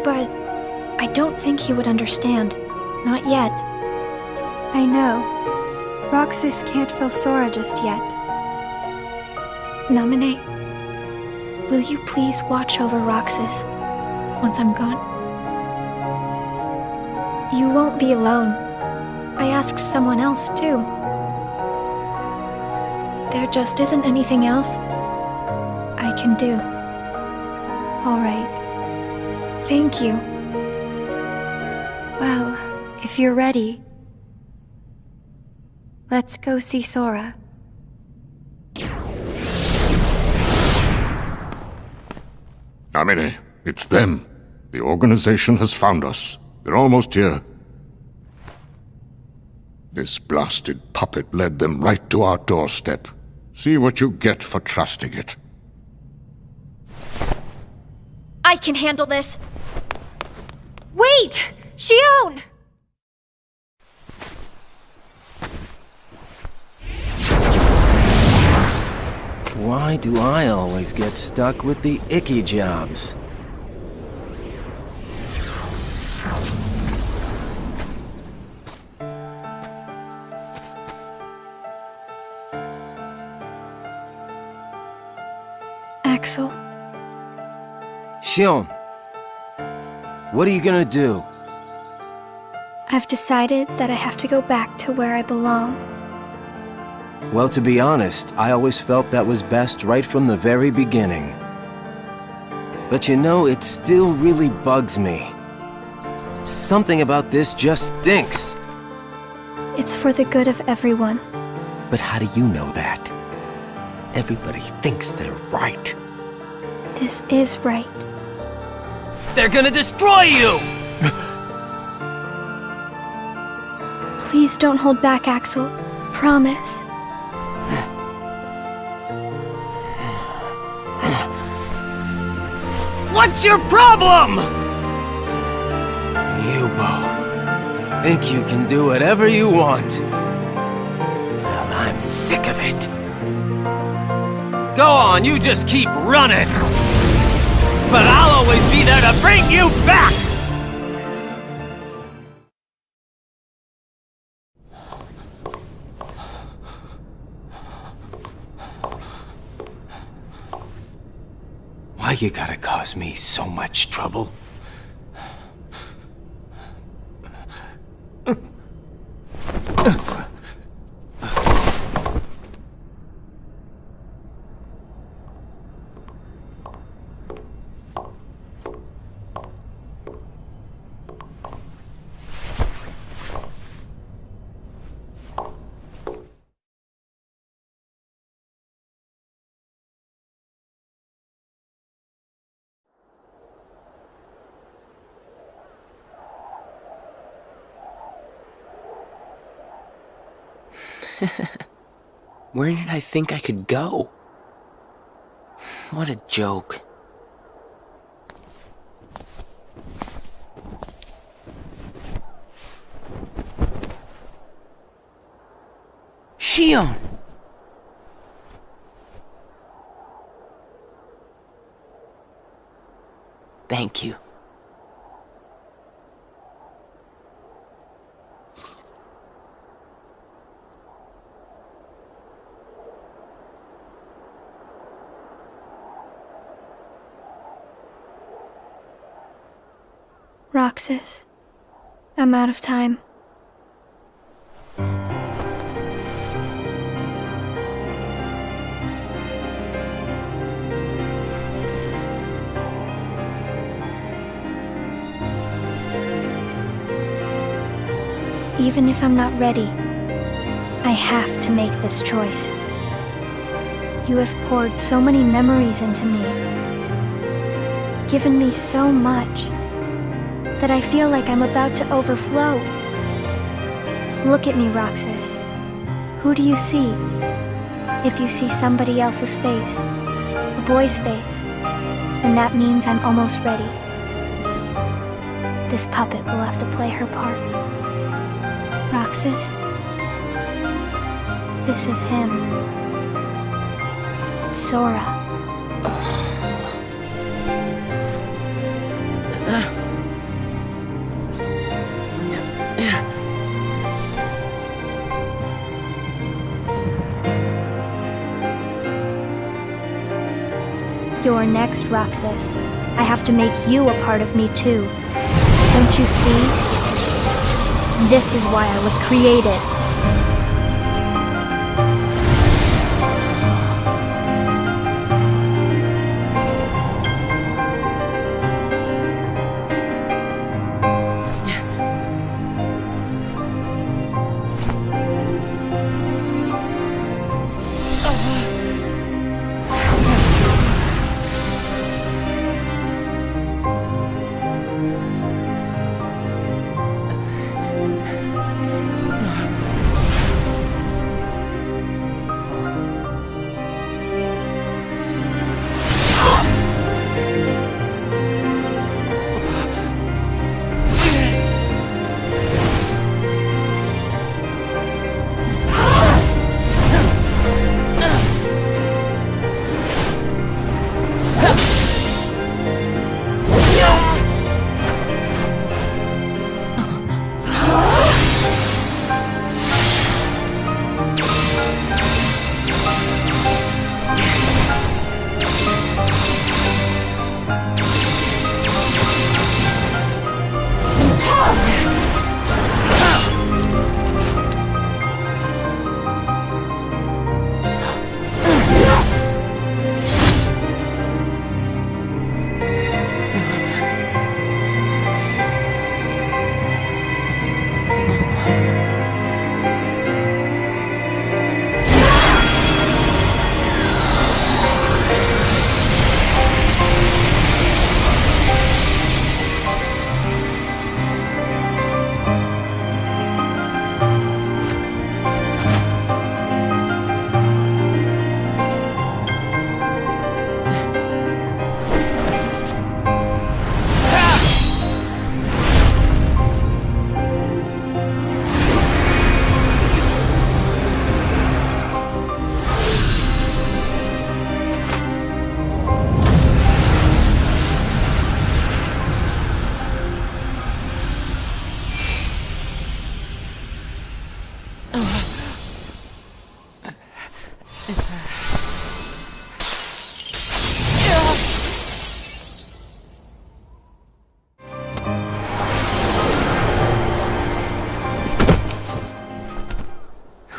But I don't think he would understand. Not yet. I know. Roxas can't feel Sora just yet. Naminé, will you please watch over Roxas once I'm gone? You won't be alone. I asked someone else, too. There just isn't anything else I can do. All right. Thank you. Well, if you're ready, let's go see Sora. Naminé, it's them. The organization has found us. They're almost here. This blasted puppet led them right to our doorstep. See what you get for trusting it. I can handle this. Wait! Xion! Why do I always get stuck with the icky jobs? Axel. Xion, what are you gonna do? I've decided that I have to go back to where I belong. Well, to be honest, I always felt that was best right from the very beginning. But you know, it still really bugs me. Something about this just stinks. It's for the good of everyone. But how do you know that? Everybody thinks they're right. This is right. They're gonna destroy you! Please don't hold back, Axel. Promise. What's your problem? You both think you can do whatever you want. Well, I'm sick of it. Go on, you just keep running. But I'll always be there to bring you back! Why you gotta cause me so much trouble? Where did I think I could go? What a joke. Xion! Thank you. Roxas, I'm out of time. Even if I'm not ready, I have to make this choice. You have poured so many memories into me, given me so much, that I feel like I'm about to overflow. Look at me, Roxas. Who do you see? If you see somebody else's face, boy's face, then that means I'm almost ready. This puppet will have to play her part. Roxas, this is him. It's Sora. You're next, Roxas. I have to make you a part of me too. Don't you see? This is why I was created.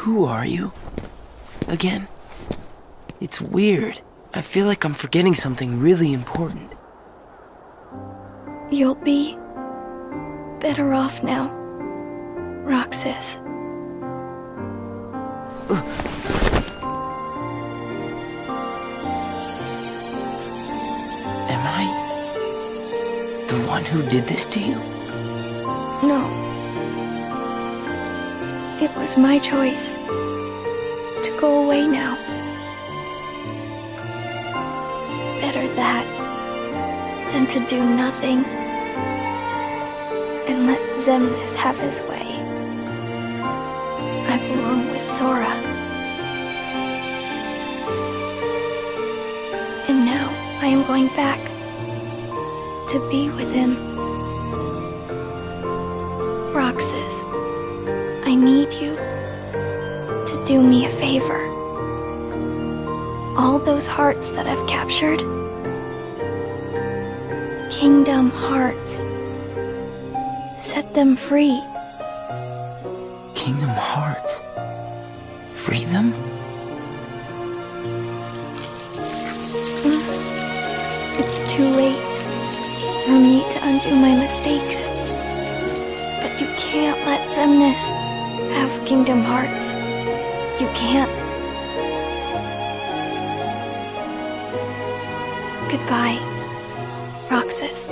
Who are you? Again? It's weird. I feel like I'm forgetting something really important. You'll be better off now, Roxas. Am I the one who did this to you? No. It was my choice to go away now. Better that than to do nothing and let Xemnas have his way. I belong with Sora. And now I am going back to be with him. Roxas, I need you to do me a favor. All those hearts that I've captured, Kingdom Hearts, set them free. Kingdom Hearts? Free them? It's too late for me to undo my mistakes. But you can't let Xemnas have Kingdom Hearts. You can't. Goodbye, Roxas.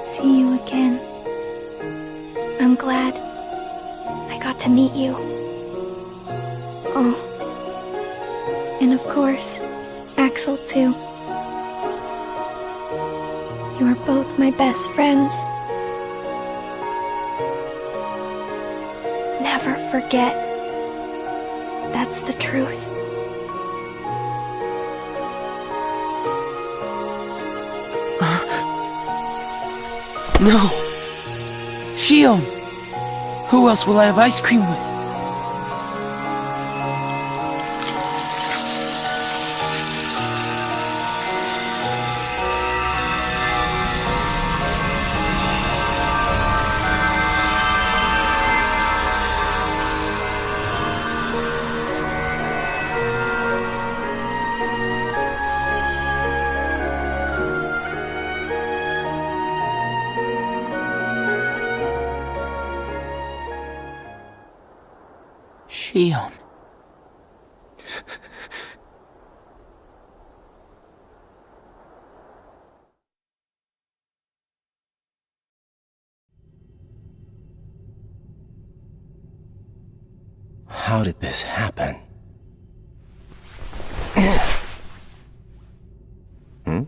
See you again. I'm glad I got to meet you. Oh, and of course, Axel, too. You are both my best friends. Never forget. That's the truth. No! Shion! Who else will I have ice cream with? Shion. How did this happen? Hmm?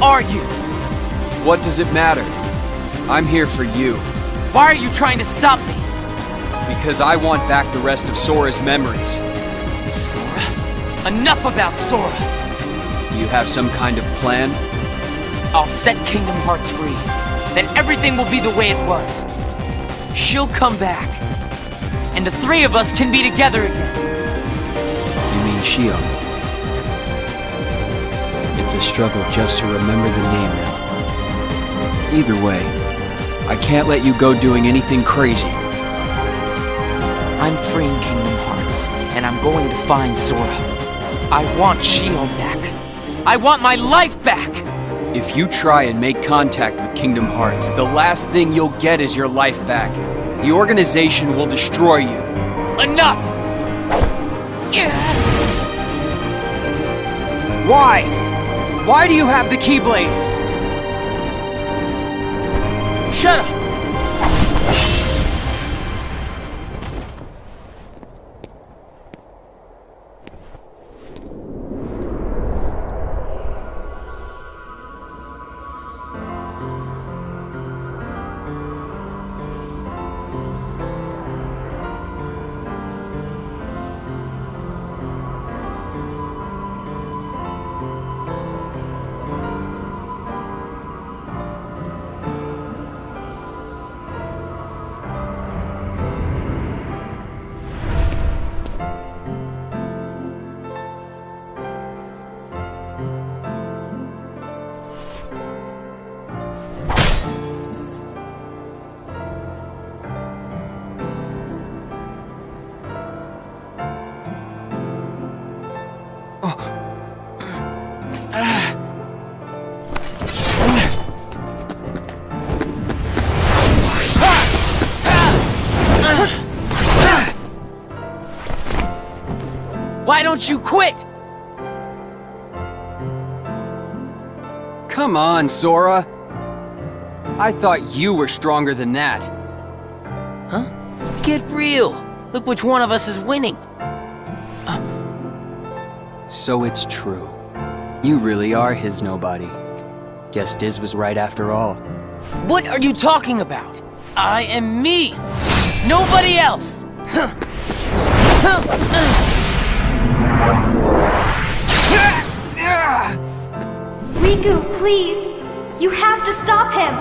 are you? What does it matter? I'm here for you. Why are you trying to stop me? Because I want back the rest of Sora's memories. Sora? Enough about Sora! You have some kind of plan? I'll set Kingdom Hearts free. Then everything will be the way it was. She'll come back. And the three of us can be together again. You mean Shion? It's a struggle just to remember the name now. Either way, I can't let you go doing anything crazy. I'm freeing Kingdom Hearts, and I'm going to find Sora. I want Shion back. I want my life back! If you try and make contact with Kingdom Hearts, the last thing you'll get is your life back. The organization will destroy you. Enough! Why? Why do you have the Keyblade? Shut up! Why don't you quit? Come on, Sora. I thought you were stronger than that. Huh? Get real. Look which one of us is winning. So it's true. You really are his nobody. Guess Diz was right after all. What are you talking about? I am me. Nobody else. Riku, please! You have to stop him!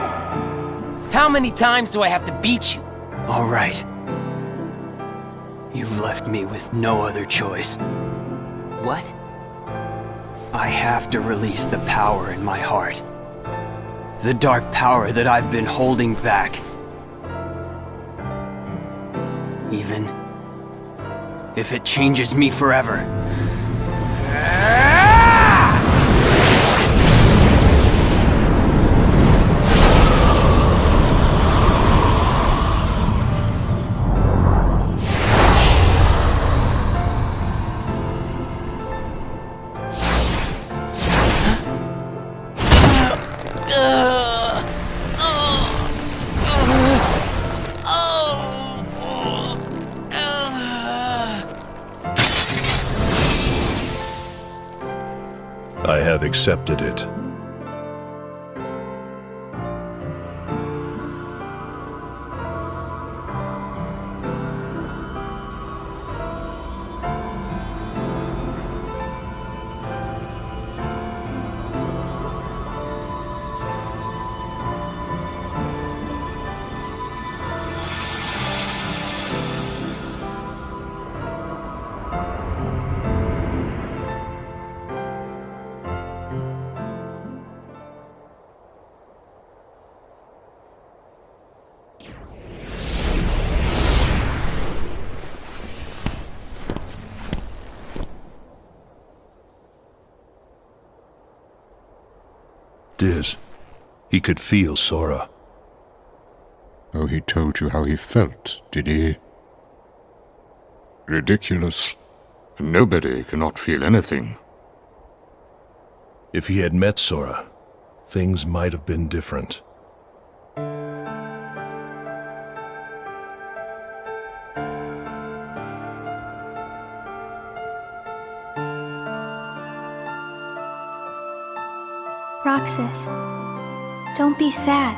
How many times do I have to beat you? All right. You've left me with no other choice. What? I have to release the power in my heart. The dark power that I've been holding back. Even if it changes me forever. I have accepted it. Diz, he could feel Sora. Oh, he told you how he felt, did he? Ridiculous. Nobody cannot feel anything. If he had met Sora, things might have been different. Roxas, don't be sad.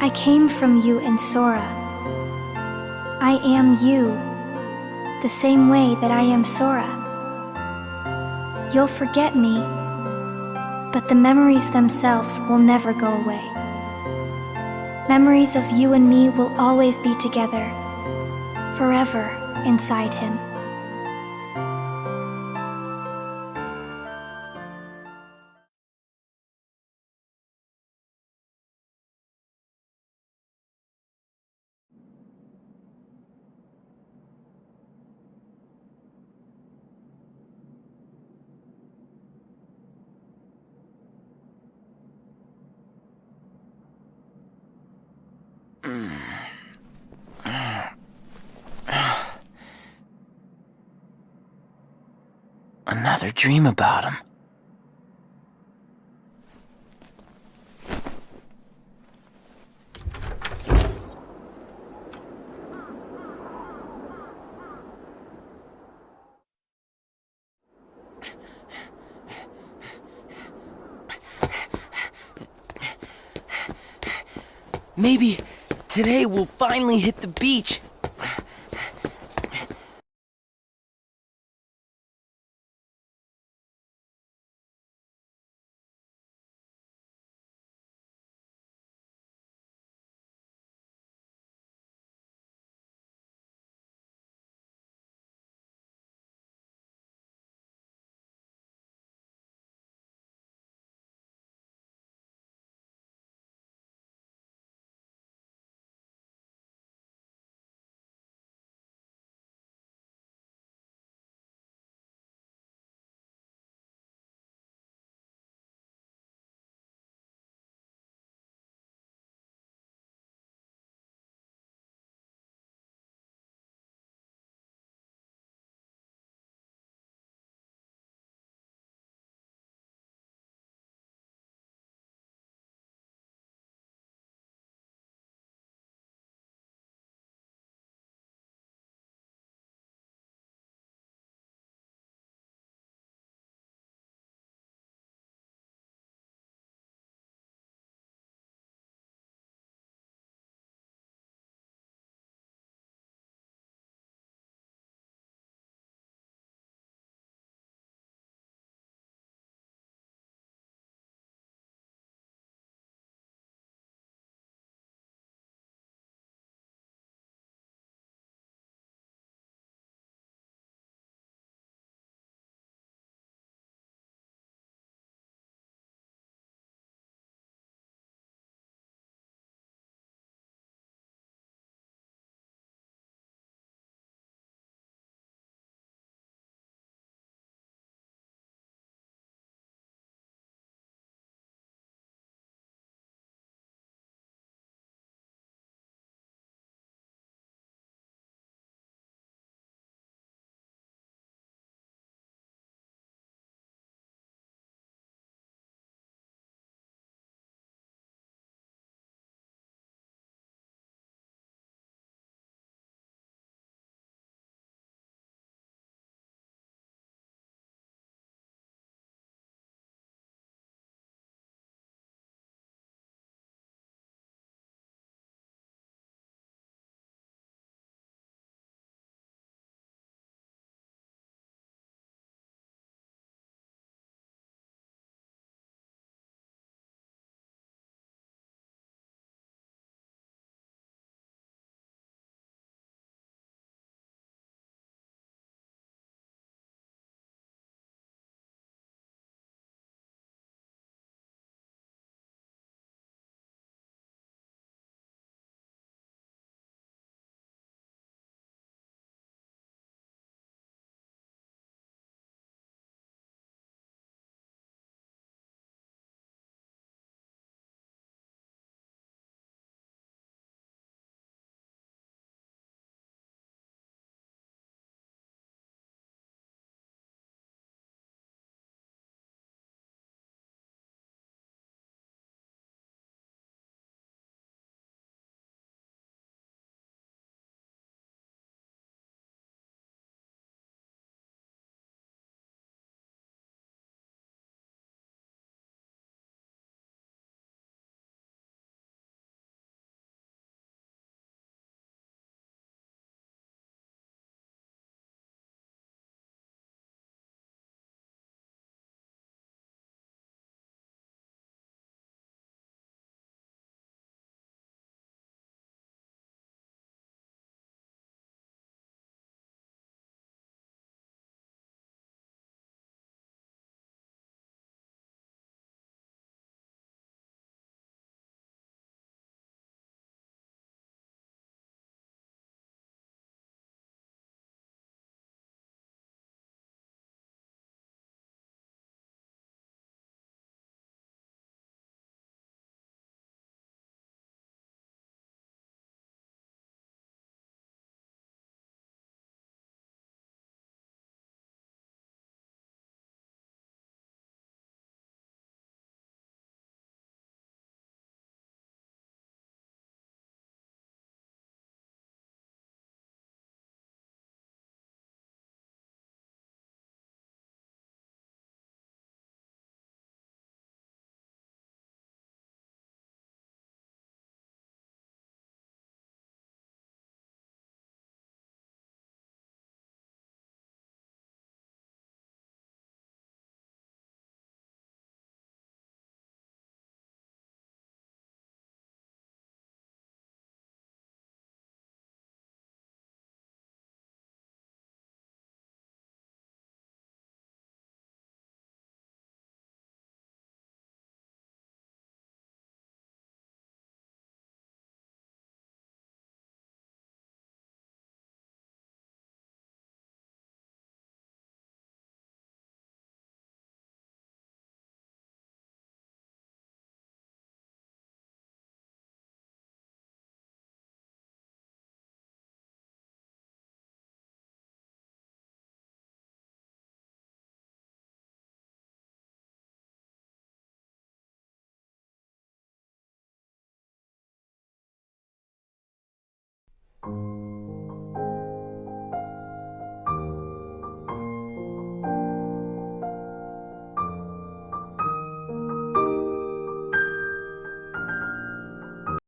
I came from you and Sora. I am you, the same way that I am Sora. You'll forget me, but the memories themselves will never go away. Memories of you and me will always be together, forever inside him. Another dream about him. Maybe today we'll finally hit the beach.